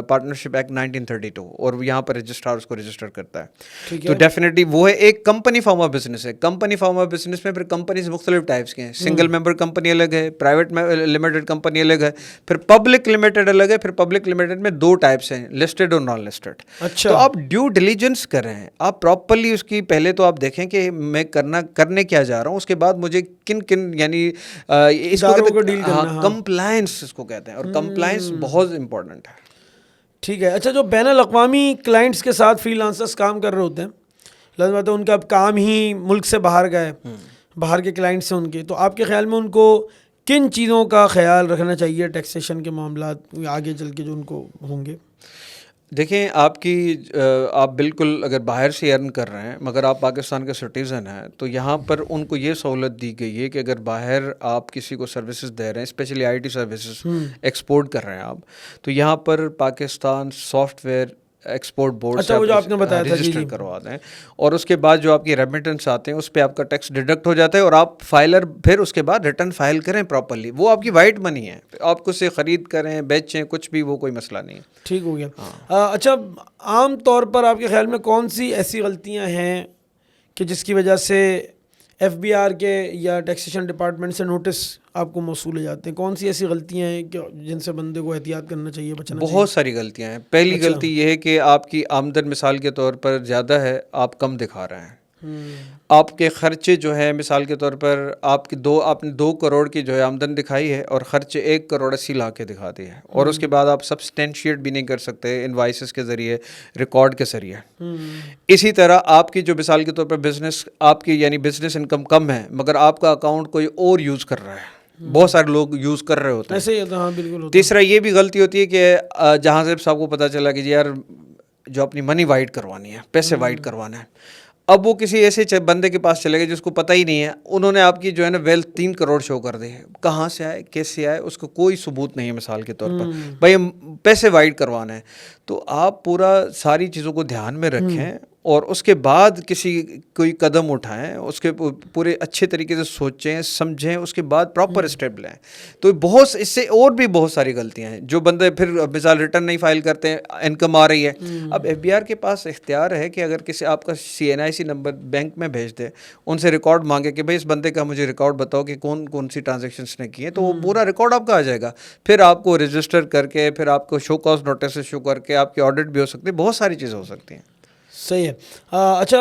پارٹنرشپ ایکٹ 1932 اور یہاں پر رجسٹرار اس کو رجسٹر کرتا ہے. تو ڈیفینیٹلی وہ ہے ایک کمپنی فارم آف بزنس ہے. کمپنی فارم آف بزنس میں پھر کمپنیز مختلف ٹائپس کے ہیں. سنگل ممبر کمپنی الگ ہے, پرائیویٹ لمیٹڈ کمپنی الگ ہے, پھر پبلک لمیٹڈ الگ ہے. پھر پبلک لمیٹڈ میں 2 ٹائپس ہیں, لسٹڈ اور نان لسٹڈ. اچھا, تو آپ ڈیو ڈیلیجنس کریں, آپ پراپرلی اس کی پہلے تو آپ دیکھیں کہ میں کرنے کیا جا رہا ہوں, اس کے بعد مجھے کن یعنی اس کو ڈیل کرنا, کمپلائنس اس کو کہتے ہیں, اور کمپلائنس بہت امپورٹنٹ ہے. ٹھیک ہے. اچھا, جو بین الاقوامی کلائنٹس کے ساتھ فری لانسرس کام کر رہے ہوتے ہیں, لازم بات ہے ان کا اب کام ہی ملک سے باہر گئے, باہر کے کلائنٹس ہیں ان کے, تو آپ کے خیال میں ان کو کن چیزوں کا خیال رکھنا چاہیے ٹیکسیشن کے معاملات آگے چل کے جو ان کو ہوں گے؟ دیکھیں, آپ بالکل اگر باہر سے ارن کر رہے ہیں مگر آپ پاکستان کے سٹیزن ہیں, تو یہاں پر ان کو یہ سہولت دی گئی ہے کہ اگر باہر آپ کسی کو سروسز دے رہے ہیں, specially I T services export کر رہے ہیں آپ, تو یہاں پر Pakistan software export board سے رجسٹر کروا دیں, اور اس کے بعد جو آپ کی ریمیٹنس آتے ہیں اس پہ آپ کا ٹیکس ڈیڈکٹ ہو جاتا ہے, اور آپ فائلر پھر اس کے بعد ریٹرن فائل کریں پراپرلی, وہ آپ کی وائٹ منی ہے, آپ کو سے خرید کریں بیچیں کچھ بھی, وہ کوئی مسئلہ نہیں ہے. ٹھیک ہو گیا. اچھا, عام طور پر آپ کے خیال میں کون سی ایسی غلطیاں ہیں کہ جس کی وجہ سے ایف بی آر کے یا ٹیکسیشن ڈپارٹمنٹ سے نوٹس آپ کو موصول ہو جاتے ہیں؟ کون سی ایسی غلطیاں ہیں کہ جن سے بندے کو احتیاط کرنا چاہیے, بچنا چاہیے؟ بہت ساری غلطیاں ہیں. پہلی غلطی یہ ہے کہ آپ کی آمدن مثال کے طور پر زیادہ ہے, آپ کم دکھا رہے ہیں. آپ کے خرچے جو ہے مثال کے طور پر آپ نے 2 کروڑ کی جو ہے آمدن دکھائی ہے اور خرچے 1 کروڑ 80 لاکھ کے دکھا دیے, اور اس کے بعد آپ سبسٹینشیٹ بھی نہیں کر سکتے انوائسز کے ذریعے, ریکارڈ کے ذریعے. اسی طرح آپ کی جو مثال کے طور پر بزنس آپ کی یعنی بزنس انکم کم ہے مگر آپ کا اکاؤنٹ کوئی اور یوز کر رہا ہے, بہت سارے لوگ یوز کر رہے ہوتے ہیں. ایسے ہی ہوتا ہے, ہاں بالکل. تیسرا یہ بھی غلطی ہوتی ہے کہ جہاں سے صاحب کو پتہ چلا کہ یار جو اپنی منی وائٹ کروانی ہے, پیسے وائٹ کروانا ہے, اب وہ کسی ایسے بندے کے پاس چلے گئے جس کو پتہ ہی نہیں ہے, انہوں نے آپ کی جو ہے نا ویلتھ 3 کروڑ شو کر دی ہے, کہاں سے آئے کیسے آئے اس کو کوئی ثبوت نہیں ہے مثال کے طور پر, بھائی پیسے وائٹ کروانا ہے. تو آپ پورا ساری چیزوں کو دھیان میں رکھیں اور اس کے بعد کوئی قدم اٹھائیں, اس کے پورے اچھے طریقے سے سوچیں سمجھیں, اس کے بعد پراپر اسٹیپ لیں. تو اس سے اور بھی بہت ساری غلطیاں ہیں جو بندے پھر مثال ریٹرن نہیں فائل کرتے ہیں, انکم آ رہی ہے, اب ایف بی آر کے پاس اختیار ہے کہ اگر کسی آپ کا CNIC نمبر بینک میں بھیج دے, ان سے ریکارڈ مانگے کہ بھائی اس بندے کا مجھے ریکارڈ بتاؤ کہ کون سی ٹرانزیکشنس نے کی ہیں, تو وہ پورا ریکارڈ آپ کا آ جائے گا. پھر آپ کو رجسٹر کر کے پھر آپ کو شو کاز نوٹس ایشو کر کے آپ کی آڈٹ بھی ہو سکتی ہے, بہت ساری چیزیں ہو سکتی ہیں. صحیح ہے. اچھا,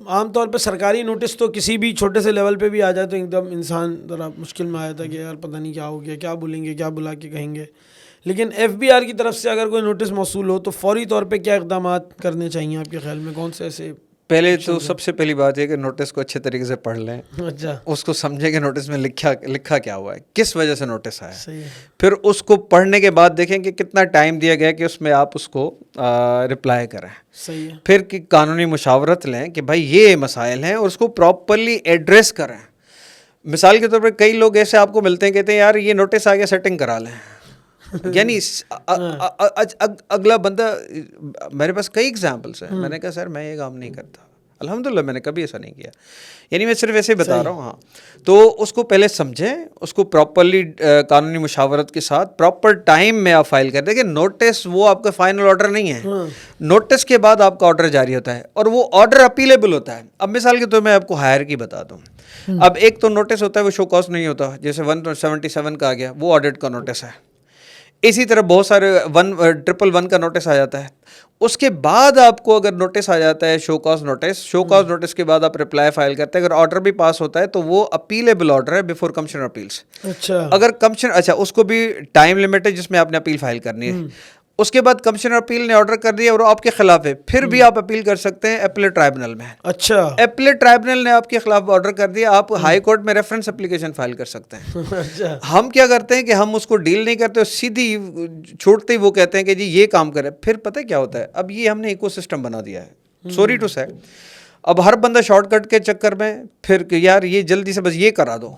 عام طور پہ سرکاری نوٹس تو کسی بھی چھوٹے سے لیول پہ بھی آ جائے تو ایک دم انسان ذرا مشکل میں آیا تھا کہ یار پتہ نہیں کیا ہو گیا, کیا بولیں گے, کیا بلا کے کہیں گے. لیکن ایف بی آر کی طرف سے اگر کوئی نوٹس موصول ہو تو فوری طور پہ کیا اقدامات کرنے چاہیے آپ کے خیال میں, کون سے ایسے؟ پہلے تو سب سے پہلی بات یہ کہ نوٹس کو اچھے طریقے سے پڑھ لیں. اچھا, اس کو سمجھیں کہ نوٹس میں لکھا کیا ہوا ہے, کس وجہ سے نوٹس آیا. صحیح ہے. پھر اس کو پڑھنے کے بعد دیکھیں کہ کتنا ٹائم دیا گیا کہ اس میں آپ اس کو رپلائی کریں. صحیح ہے. پھر قانونی مشاورت لیں کہ بھائی یہ مسائل ہیں اور اس کو پراپرلی ایڈریس کریں. مثال کے طور پر کئی لوگ ایسے آپ کو ملتے ہیں کہتے ہیں یار یہ نوٹس آ گیا سیٹنگ کرا لیں, یعنی اگلا بندہ, میرے پاس کئی ایگزامپلس ہیں, میں نے کہا سر میں یہ کام نہیں کرتا, الحمدللہ میں نے کبھی ایسا نہیں کیا, یعنی میں صرف ایسے ہی بتا رہا ہوں. ہاں, تو اس کو پہلے سمجھیں, اس کو پراپرلی قانونی مشاورت کے ساتھ پراپر ٹائم میں آپ فائل کر دیں. کہ نوٹس وہ آپ کا فائنل آرڈر نہیں ہے, نوٹس کے بعد آپ کا آرڈر جاری ہوتا ہے اور وہ آرڈر اپیلیبل ہوتا ہے. اب مثال کے طور میں آپ کو ہائر کی بتا دوں, اب ایک تو نوٹس ہوتا ہے وہ شو کاز نہیں ہوتا, جیسے 177 کا آ گیا وہ آڈٹ کا نوٹس ہے. اسی طرح بہت سارے 111 کا نوٹس آ جاتا ہے. اس کے بعد آپ کو اگر نوٹس آ جاتا ہے شو کاز نوٹس کے بعد آپ رپلائی فائل کرتے ہیں, اگر آرڈر بھی پاس ہوتا ہے تو وہ اپیلیبل آرڈر ہے بیفور کمشنر اپیلس. اچھا, اگر کمشنر اس کو بھی ٹائم لمٹ ہے جس میں آپ نے اپیل فائل کرنی ہے. اس کے بعد کمشنر اپیل نے آرڈر کر دیا اور آپ کے خلاف ہے, پھر بھی آپ اپیل کر سکتے ہیں اپیلیٹ ٹرائبونل میں. اچھا, اپیلیٹ ٹرائبونل نے آپ کے خلاف آرڈر کر دیا, آپ ہائی کورٹ میں ریفرنس اپلیکیشن فائل کر سکتے ہیں. اچھا, ہم کیا کرتے ہیں کہ ہم اس کو ڈیل نہیں کرتے, سیدھی چھوڑتے ہی وہ کہتے ہیں کہ جی یہ کام کرے. پھر پتہ کیا ہوتا ہے, اب یہ ہم نے ایکو سسٹم بنا دیا ہے, سوری ٹو سے. اب ہر بندہ شارٹ کٹ کے چکر میں پھر کہ یار یہ جلدی سے بس یہ کرا دو,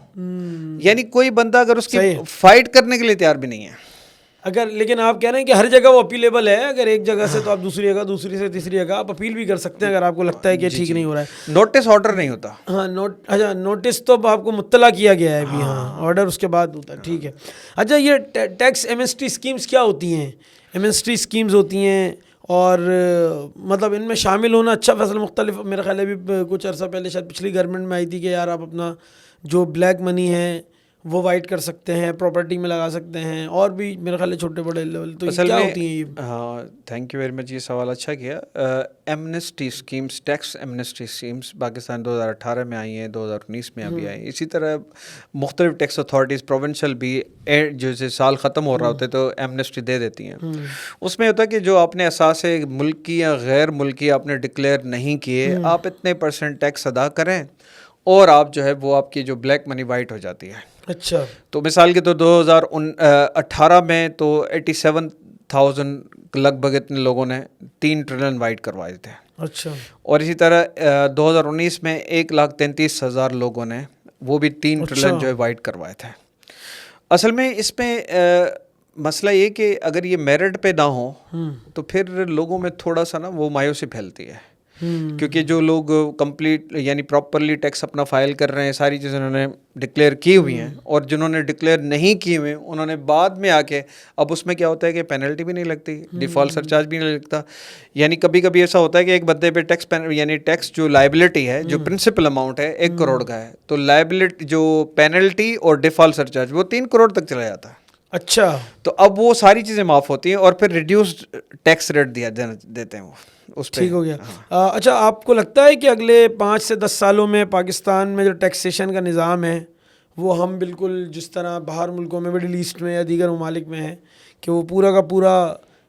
یعنی کوئی بندہ اگر اس کی فائٹ کرنے کے لیے تیار بھی نہیں ہے. اگر لیکن آپ کہہ رہے ہیں کہ ہر جگہ وہ اپیلیبل ہے, اگر ایک جگہ سے تو آپ دوسری جگہ, دوسری سے تیسری جگہ آپ اپیل بھی کر سکتے ہیں اگر آپ کو لگتا ہے کہ ٹھیک نہیں ہو رہا ہے. نوٹس آرڈر نہیں ہوتا. ہاں, اچھا نوٹس تو آپ کو مطلع کیا گیا ہے ابھی, ہاں آرڈر اس کے بعد ہوتا ہے. ٹھیک ہے. اچھا, یہ ٹیکس ایمنسٹی اسکیمز کیا ہوتی ہیں؟ ایمنسٹی اسکیمز ہوتی ہیں اور مطلب ان میں شامل ہونا اچھا فیصلہ. مختلف میرا خیال ہے بھی کچھ عرصہ پہلے شاید پچھلی گورنمنٹ میں آئی تھی کہ یار آپ اپنا جو بلیک منی ہے وہ وائٹ کر سکتے ہیں, پراپرٹی میں لگا سکتے ہیں, اور بھی میرے خیال ہے چھوٹے بڑے لیول. تو یہ کیا ہوتی ہیں یہ؟ ہاں, تھینک یو ویری مچ, یہ سوال اچھا کیا. Amnesty schemes, tax amnesty schemes Pakistan 2018 میں آئی ہیں, 2019 میں ابھی آئی ہیں. اسی طرح مختلف ٹیکس اتھارٹیز پروونشل بھی جیسے سال ختم ہو رہا ہوتا ہے تو ایمنسٹی دے دیتی ہیں. اس میں ہوتا ہے کہ جو آپ نے اثاثے ملکی یا غیر ملکی آپ نے ڈکلیئر نہیں کیے, آپ اتنے % ٹیکس ادا کریں اور آپ جو ہے وہ آپ کی جو بلیک منی وائٹ ہو جاتی ہے. اچھا. تو مثال کے تو 2018 میں تو 87,000 لگ بھگ اتنے لوگوں نے 3 ٹریلین وائٹ کروائے تھے. اچھا. اور اسی طرح 2019 میں 1,33,000 لوگوں نے وہ بھی 3 ٹریلین جو ہے وائٹ کروائے تھے. اصل میں اس میں مسئلہ یہ کہ اگر یہ میرٹ پہ نہ ہو تو پھر لوگوں میں تھوڑا سا نا وہ مایوسی پھیلتی ہے, کیونکہ جو لوگ کمپلیٹ یعنی پراپرلی ٹیکس اپنا فائل کر رہے ہیں, ساری چیزیں انہوں نے ڈکلیئر کی ہوئی ہیں, اور جنہوں نے ڈکلیئر نہیں کی ہوئے انہوں نے بعد میں آ کے, اب اس میں کیا ہوتا ہے کہ پینلٹی بھی نہیں لگتی, ڈیفالٹ سرچارج بھی نہیں لگتا. یعنی کبھی کبھی ایسا ہوتا ہے کہ ایک بندے پہ ٹیکس یعنی ٹیکس جو لائبلٹی ہے, جو پرنسپل اماؤنٹ ہے 1 کروڑ کا ہے, تو لائبلٹی جو پینلٹی اور ڈیفالٹ سرچارج وہ 3 کروڑ تک چلا جاتا ہے. اچھا. تو اب وہ ساری چیزیں معاف ہوتی ہیں اور پھر ریڈیوسڈ ٹیکس ریٹ دیتے ہیں وہ اس پہ. ٹھیک ہو گیا. اچھا, آپ کو لگتا ہے کہ اگلے 5 سے 10 سالوں میں پاکستان میں جو ٹیکسیشن کا نظام ہے وہ ہم بالکل جس طرح باہر ملکوں میں, مڈل ایسٹ میں یا دیگر ممالک میں ہے کہ وہ پورا کا پورا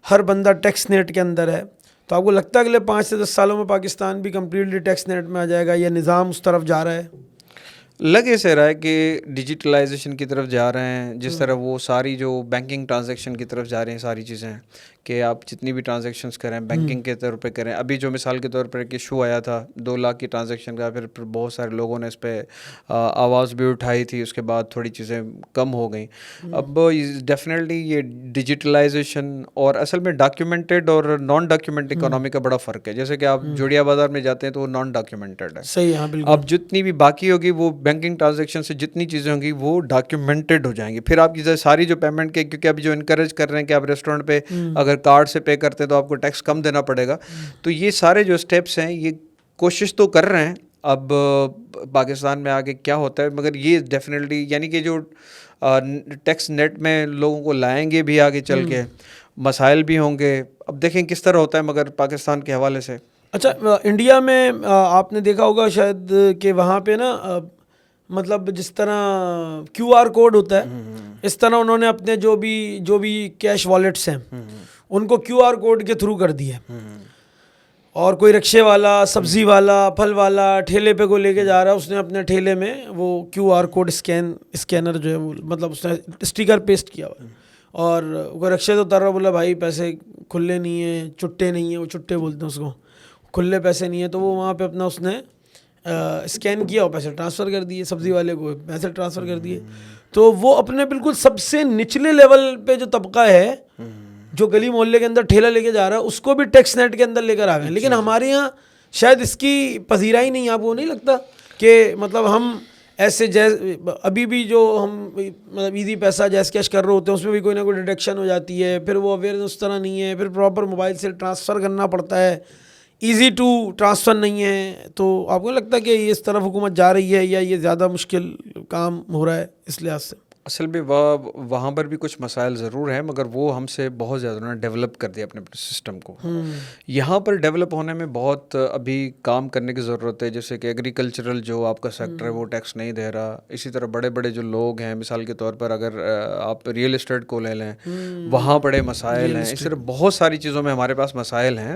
ہر بندہ ٹیکس نیٹ کے اندر ہے, تو آپ کو لگتا ہے اگلے 5 سے 10 سالوں میں پاکستان بھی کمپلیٹلی ٹیکس نیٹ میں آ جائے گا, یا نظام اس طرف جا رہا ہے؟ لگے سے رہا ہے کہ ڈیجیٹلائزیشن کی طرف جا رہے ہیں, جس طرح وہ ساری جو بینکنگ ٹرانزیکشن کی طرف جا رہے ہیں ساری چیزیں, کہ آپ جتنی بھی ٹرانزیکشنز کریں بینکنگ کے طور پہ کریں. ابھی جو مثال کے طور پر ایک ایشو آیا تھا 2 لاکھ کی ٹرانزیکشن کا, پھر بہت سارے لوگوں نے اس پہ آواز بھی اٹھائی تھی, اس کے بعد تھوڑی چیزیں کم ہو گئیں. اب ڈیفینیٹلی یہ ڈیجیٹلائزیشن اور اصل میں ڈاکیومنٹڈ اور نان ڈاکیومنٹڈ اکانومی کا بڑا فرق ہے. جیسے کہ آپ جوڑیا بازار میں جاتے ہیں تو وہ نان ڈاکیومنٹڈ ہے. صحیح. ہاں بالکل. اب جتنی بھی باقی ہوگی وہ بینکنگ ٹرانزیکشن سے جتنی چیزیں ہوں گی وہ ڈاکیومنٹڈ ہو جائیں گی. پھر آپ کی ساری جو پیمنٹ کے, کیونکہ ابھی جو انکریج کر رہے ہیں کہ آپ ریسٹورینٹ پہ اگر کارڈ سے پے کرتے ہیں تو آپ کو ٹیکس کم دینا پڑے گا, تو یہ سارے جو اسٹیپس ہیں یہ کوشش تو کر رہے ہیں. اب پاکستان میں آگے کیا ہوتا ہے, مگر یہ ڈیفینیٹلی یعنی کہ جو ٹیکس نیٹ میں لوگوں کو لائیں گے بھی آگے چل کے, مسائل بھی ہوں گے. اب دیکھیں کس طرح ہوتا ہے مگر پاکستان کے حوالے سے. اچھا, انڈیا میں آپ نے دیکھا ہوگا شاید کہ وہاں پہ نا مطلب جس طرح QR کوڈ ہوتا ہے اس طرح انہوں نے اپنے جو بھی کیش والیٹس ہیں ان کو QR کوڈ کے تھرو کر دیا. اور کوئی رکشے والا, سبزی والا, پھل والا ٹھیلے پہ کو لے کے جا رہا ہے, اس نے اپنے ٹھیلے میں وہ QR کوڈ اسکینر جو ہے وہ مطلب اس نے اسٹیکر پیسٹ کیا ہوا, اور کوئی رکشے تو اتر رہا, بولا بھائی پیسے کھلے نہیں ہیں, چٹے نہیں ہیں, وہ چٹے بولتے ہیں اس کو, کھلے پیسے نہیں ہیں. تو وہ وہاں پہ اپنا اس نے اسکین کیا اور پیسے ٹرانسفر کر دیے, سبزی والے کو پیسے ٹرانسفر کر دیے. تو وہ اپنے بالکل سب سے نچلے لیول پہ جو طبقہ ہے جو گلی محلے کے اندر ٹھیلا لے کے جا رہا ہے اس کو بھی ٹیکس نیٹ کے اندر لے کر آ گئے. لیکن ہمارے یہاں شاید اس کی پذیرائی نہیں. آپ کو نہیں لگتا کہ مطلب ہم ایسے ابھی بھی جو ہم مطلب ایزی پیسہ جیس کیش کر رہے ہوتے ہیں اس میں بھی کوئی نہ کوئی ڈیڈکشن ہو جاتی ہے, پھر وہ اویئرنیس اس طرح نہیں ہے, پھر پراپر موبائل سے ٹرانسفر کرنا پڑتا ہے, ایزی ٹو ٹرانسفر نہیں ہے. تو آپ کو لگتا ہے کہ یہ اس طرف حکومت جا رہی ہے یا یہ زیادہ مشکل کام ہو رہا ہے اس لحاظ سے؟ اصل میں وہاں پر بھی کچھ مسائل ضرور ہیں, مگر وہ ہم سے بہت زیادہ انہوں نے ڈیولپ کر دیا اپنے سسٹم کو. یہاں پر ڈیولپ ہونے میں بہت ابھی کام کرنے کی ضرورت ہے. جیسے کہ ایگریکلچرل جو آپ کا سیکٹر ہے وہ ٹیکس نہیں دے رہا. اسی طرح بڑے بڑے جو لوگ ہیں, مثال کے طور پر اگر آپ ریئل اسٹیٹ کو لے لیں, وہاں بڑے مسائل ہیں. اس طرح بہت ساری چیزوں میں ہمارے پاس مسائل ہیں,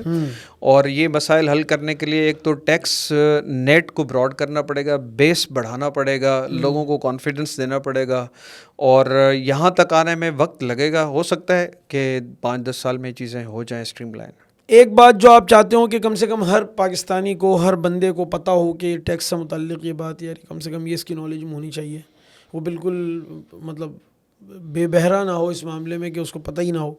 اور یہ مسائل حل کرنے کے لیے ایک تو ٹیکس نیٹ کو براڈ کرنا پڑے گا, بیس بڑھانا پڑے گا, لوگوں کو کانفیڈنس دینا پڑے گا, اور یہاں تک آنے میں وقت لگے گا. ہو سکتا ہے کہ 5-10 سال میں چیزیں ہو جائیں اسٹریم لائن. ایک بات جو آپ چاہتے ہو کہ کم سے کم ہر پاکستانی کو, ہر بندے کو پتہ ہو کہ ٹیکس سے متعلق یہ بات, یار کم سے کم یہ اس کی نالج ہونی چاہیے, وہ بالکل مطلب بے بہرا نہ ہو اس معاملے میں کہ اس کو پتہ ہی نہ ہو.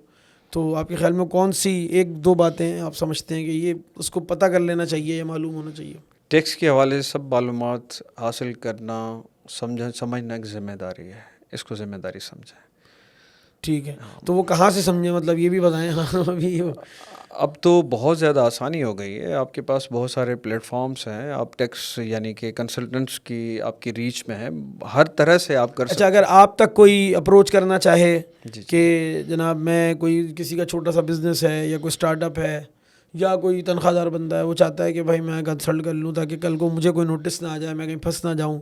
تو آپ کے خیال میں کون سی 1-2 باتیں آپ سمجھتے ہیں کہ یہ اس کو پتہ کر لینا چاہیے یا معلوم ہونا چاہیے؟ ٹیکس کے حوالے سے سب معلومات حاصل کرنا, سمجھنا ایک ذمہ داری ہے, اس کو ذمہ داری سمجھیں. ٹھیک ہے, تو وہ کہاں سے سمجھیں, مطلب یہ بھی بتائیں. ہاں ابھی اب تو بہت زیادہ آسانی ہو گئی ہے, آپ کے پاس بہت سارے پلیٹ فارمس ہیں, آپ ٹیکس یعنی کہ کنسلٹنٹس کی آپ کی ریچ میں ہیں, ہر طرح سے آپ کر اچھا, اگر آپ تک کوئی اپروچ کرنا چاہے جی کہ جناب میں کوئی کسی کا چھوٹا سا بزنس ہے یا کوئی اسٹارٹ اپ ہے یا کوئی تنخواہ دار بندہ ہے, وہ چاہتا ہے کہ بھائی میں کنسلٹ کر لوں تاکہ کل کو مجھے کوئی نوٹس نہ آ جائے, میں کہیں پھنس نہ جاؤں,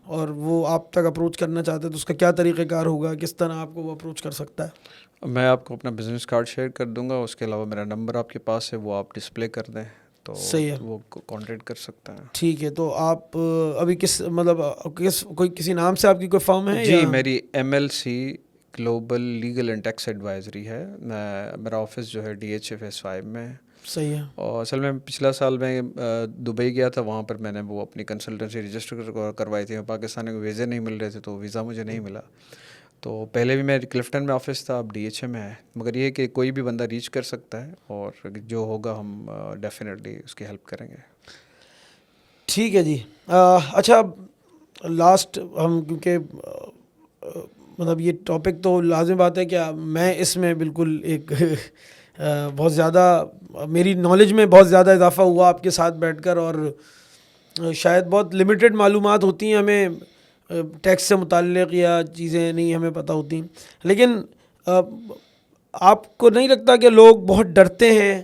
اور وہ آپ تک اپروچ کرنا چاہتے ہیں تو اس کا کیا طریقہ کار ہوگا, کس طرح آپ کو وہ اپروچ کر سکتا ہے؟ میں آپ کو اپنا بزنس کارڈ شیئر کر دوں گا, اس کے علاوہ میرا نمبر آپ کے پاس ہے, وہ آپ ڈسپلے کر دیں تو صحیح ہے, وہ کانٹیکٹ کر سکتے ہیں. ٹھیک ہے. تو آپ ابھی کس مطلب کسی نام سے آپ کی کوئی فرم ہے؟ جی میری MLC global legal and tax advisory ہے, میرا آفس جو ہے DHFS5 میں ہے. صحیح ہے. اور اصل میں پچھلا سال میں دبئی گیا تھا, وہاں پر میں نے وہ اپنی کنسلٹنسی رجسٹر کروائی تھی. پاکستان کو ویزے نہیں مل رہے تھے تو ویزا مجھے نہیں ملا, تو پہلے بھی میری کلفٹن میں آفس تھا, اب DHA میں ہے. مگر یہ کہ کوئی بھی بندہ ریچ کر سکتا ہے, اور جو ہوگا ہم ڈیفینیٹلی اس کی ہیلپ کریں گے. ٹھیک ہے جی. اچھا, لاسٹ ہم کیونکہ مطلب یہ ٹاپک تو لازم بات ہے کہ میں اس میں بالکل ایک بہت زیادہ میری نالج میں بہت زیادہ اضافہ ہوا آپ کے ساتھ بیٹھ کر, اور شاید بہت لمیٹڈ معلومات ہوتی ہیں ہمیں ٹیکس سے متعلق, یا چیزیں نہیں ہمیں پتہ ہوتی. لیکن آپ کو نہیں لگتا کہ لوگ بہت ڈرتے ہیں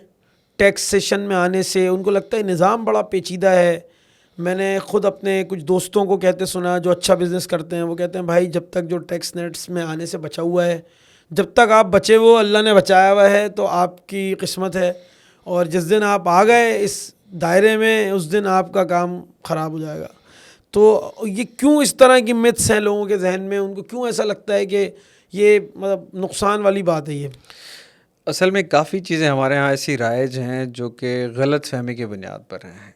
ٹیکس سیشن میں آنے سے؟ ان کو لگتا ہے نظام بڑا پیچیدہ ہے. میں نے خود اپنے کچھ دوستوں کو کہتے سنا جو اچھا بزنس کرتے ہیں, وہ کہتے ہیں بھائی جب تک جو ٹیکس نیٹس میں آنے سے بچا ہوا ہے, جب تک آپ بچے وہ اللہ نے بچایا ہوا ہے تو آپ کی قسمت ہے, اور جس دن آپ آ گئے اس دائرے میں اس دن آپ کا کام خراب ہو جائے گا. تو یہ کیوں اس طرح کی متس ہیں لوگوں کے ذہن میں؟ ان کو کیوں ایسا لگتا ہے کہ یہ مطلب نقصان والی بات ہے؟ یہ اصل میں کافی چیزیں ہمارے ہاں ایسی رائج ہیں جو کہ غلط فہمی کی بنیاد پر ہیں.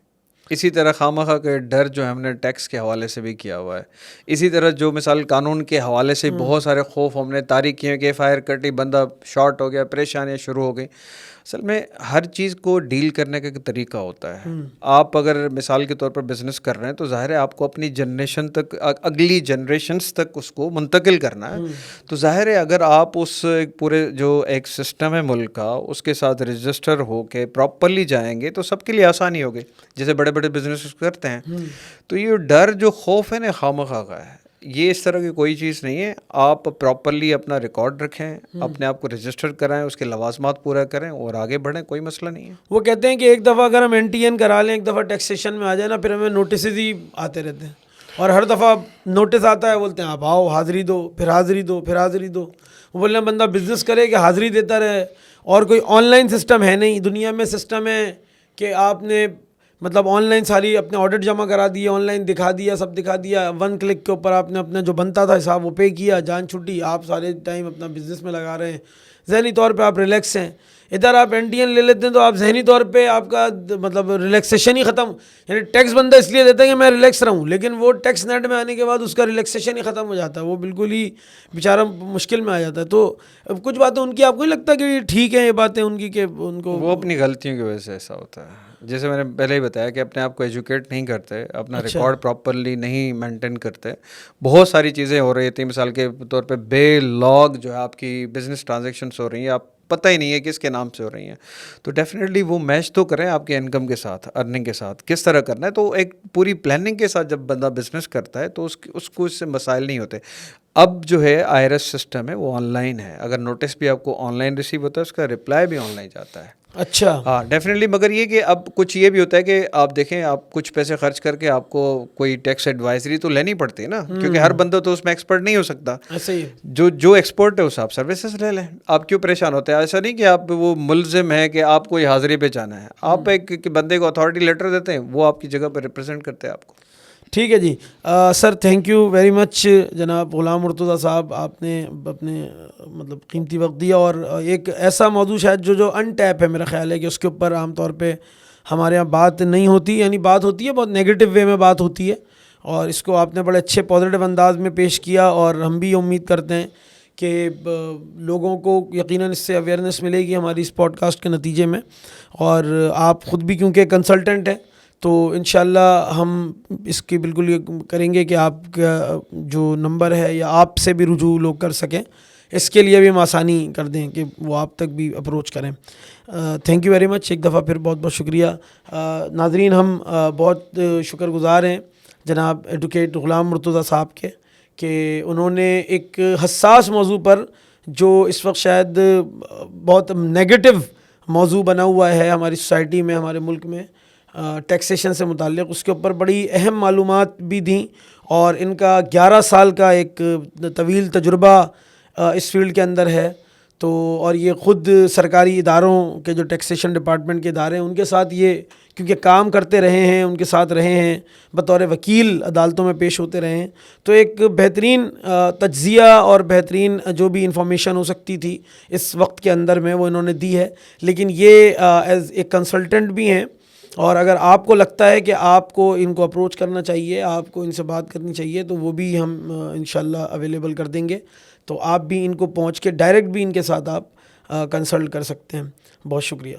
اسی طرح خواہ کے ڈر جو ہم نے ٹیکس کے حوالے سے بھی کیا ہوا ہے. اسی طرح جو مثال قانون کے حوالے سے بہت سارے خوف ہم نے طاری کیے کہ FIR کٹی, بندہ شارٹ ہو گیا, پریشانیاں شروع ہو گئیں. اصل میں ہر چیز کو ڈیل کرنے کا ایک طریقہ ہوتا ہے. آپ اگر مثال کے طور پر بزنس کر رہے ہیں تو ظاہر ہے آپ کو اپنی جنریشن تک, اگلی جنریشنز تک اس کو منتقل کرنا ہے. تو ظاہر ہے اگر آپ اس پورے جو ایک سسٹم ہے ملک کا اس کے ساتھ رجسٹر ہو کے پراپرلی جائیں گے تو سب کے لیے آسانی ہوگی, جیسے بڑے بڑے بزنس کرتے ہیں. تو یہ ڈر جو خوف ہے نا خواہ کا ہے, یہ اس طرح کی کوئی چیز نہیں ہے. آپ پراپرلی اپنا ریکارڈ رکھیں, اپنے آپ کو رجسٹر کرائیں, اس کے لوازمات پورا کریں اور آگے بڑھیں, کوئی مسئلہ نہیں ہے. وہ کہتے ہیں کہ ایک دفعہ اگر ہم NTN کرا لیں, ایک دفعہ ٹیکسیشن میں آ جائے نا, پھر ہمیں نوٹسز ہی آتے رہتے ہیں, اور ہر دفعہ نوٹس آتا ہے بولتے ہیں آپ آؤ حاضری دو, پھر حاضری دو, پھر حاضری دو. وہ بولنا بندہ بزنس کرے کہ حاضری دیتا رہے, اور کوئی آن لائن سسٹم ہے نہیں. دنیا میں سسٹم ہے کہ آپ نے مطلب آن لائن ساری اپنے آڈٹ جمع کرا دیے, آن لائن دکھا دیا, سب دکھا دیا, 1 کلک کے اوپر آپ نے اپنا جو بنتا تھا حساب وہ پے کیا, جان چھٹی. آپ سارے ٹائم اپنا بزنس میں لگا رہے ہیں, ذہنی طور پہ آپ ریلیکس ہیں. ادھر آپ NTN لے لیتے ہیں تو آپ ذہنی طور پہ آپ کا مطلب ریلیکسیشن ہی ختم. یعنی ٹیکس بندہ اس لیے دیتا ہے کہ میں ریلیکس رہوں, لیکن وہ ٹیکس نیٹ میں آنے کے بعد اس کا ریلیکسیشن ہی ختم ہو جاتا ہے, وہ بالکل ہی بیچارہ مشکل میں آ جاتا ہے. تو کچھ باتیں ان کی آپ کو نہیں لگتا کہ ٹھیک ہیں یہ باتیں ان کی, کہ ان کو وہ اپنی غلطیوں کی وجہ سے ایسا ہوتا ہے. جیسے میں نے پہلے ہی بتایا کہ اپنے آپ کو ایجوکیٹ نہیں کرتے, اپنا ریکارڈ پراپرلی نہیں مینٹین کرتے, بہت ساری چیزیں ہو رہی تھیں. مثال کے طور پہ بے لاگ جو ہے آپ کی بزنس ٹرانزیکشنس ہو رہی ہیں, آپ پتہ ہی نہیں ہے کس کے نام سے ہو رہی ہیں. تو ڈیفینیٹلی وہ میچ تو کریں آپ کے انکم کے ساتھ, ارننگ کے ساتھ, کس طرح کرنا ہے. تو ایک پوری پلاننگ کے ساتھ جب بندہ بزنس کرتا ہے تو اس کو اس سے مسائل نہیں ہوتے. اب جو ہے IRS سسٹم ہے وہ آن لائن ہے, اگر نوٹس بھی آپ کو آن لائن ریسیو ہوتا ہے, اس کا رپلائی بھی آن لائن جاتا ہے. اچھا ہاں ڈیفینیٹلی. مگر یہ کہ اب کچھ یہ بھی ہوتا ہے کہ آپ دیکھیں, آپ کچھ پیسے خرچ کر کے آپ کو کوئی ٹیکس ایڈوائزری تو لینی پڑتی ہے نا, کیونکہ ہر بندہ تو اس میں ایکسپرٹ نہیں ہو سکتا. ایسے ہی جو ایکسپرٹ ہے اس آپ سروسز لے لیں. آپ کیوں پریشان ہوتے ہیں؟ ایسا نہیں کہ آپ وہ ملزم ہے کہ آپ کوئی حاضری پہ جانا ہے. آپ ایک بندے کو اتھارٹی لیٹر دیتے ہیں, وہ آپ کی جگہ پہ ریپرزینٹ کرتے ہیں آپ کو. ٹھیک ہے جی. Sir thank you very much جناب غلام مرتضیٰ صاحب, آپ نے اپنے مطلب قیمتی وقت دیا, اور ایک ایسا موضوع شاید جو ان ٹیپ ہے, میرا خیال ہے کہ اس کے اوپر عام طور پہ ہمارے یہاں بات نہیں ہوتی. یعنی بات ہوتی ہے, بہت نیگیٹو وے میں بات ہوتی ہے, اور اس کو آپ نے بڑے اچھے پازیٹیو انداز میں پیش کیا, اور ہم بھی امید کرتے ہیں کہ لوگوں کو یقیناً اس سے اویئرنیس ملے گی ہماری اس پوڈ کاسٹ کے نتیجے میں. اور آپ خود بھی کیونکہ کنسلٹنٹ ہیں تو انشاءاللہ ہم اس کی بالکل یہ کریں گے کہ آپ کا جو نمبر ہے یا آپ سے بھی رجوع لوگ کر سکیں. اس کے لیے بھی ہم آسانی کر دیں کہ وہ آپ تک بھی اپروچ کریں. تھینک یو ویری مچ. ایک دفعہ پھر بہت بہت شکریہ. ناظرین ہم بہت شکر گزار ہیں جناب ایڈوکیٹ غلام مرتضیٰ صاحب کے کہ انہوں نے ایک حساس موضوع پر جو اس وقت شاید بہت نیگیٹو موضوع بنا ہوا ہے ہماری سوسائٹی میں, ہمارے ملک میں, ٹیکسیشن سے متعلق, اس کے اوپر بڑی اہم معلومات بھی دیں. اور ان کا 11 سال کا ایک طویل تجربہ اس فیلڈ کے اندر ہے. تو اور یہ خود سرکاری اداروں کے جو ٹیکسیشن ڈپارٹمنٹ کے ادارے ہیں ان کے ساتھ یہ کیونکہ کام کرتے رہے ہیں, ان کے ساتھ رہے ہیں, بطور وکیل عدالتوں میں پیش ہوتے رہے ہیں, تو ایک بہترین تجزیہ اور بہترین جو بھی انفارمیشن ہو سکتی تھی اس وقت کے اندر میں وہ انہوں نے دی ہے. لیکن یہ ایز ایک کنسلٹنٹ بھی ہیں, اور اگر آپ کو لگتا ہے کہ آپ کو ان کو اپروچ کرنا چاہیے, آپ کو ان سے بات کرنی چاہیے, تو وہ بھی ہم انشاءاللہ اویلیبل کر دیں گے. تو آپ بھی ان کو پہنچ کے ڈائریکٹ بھی ان کے ساتھ آپ کنسلٹ کر سکتے ہیں. بہت شکریہ.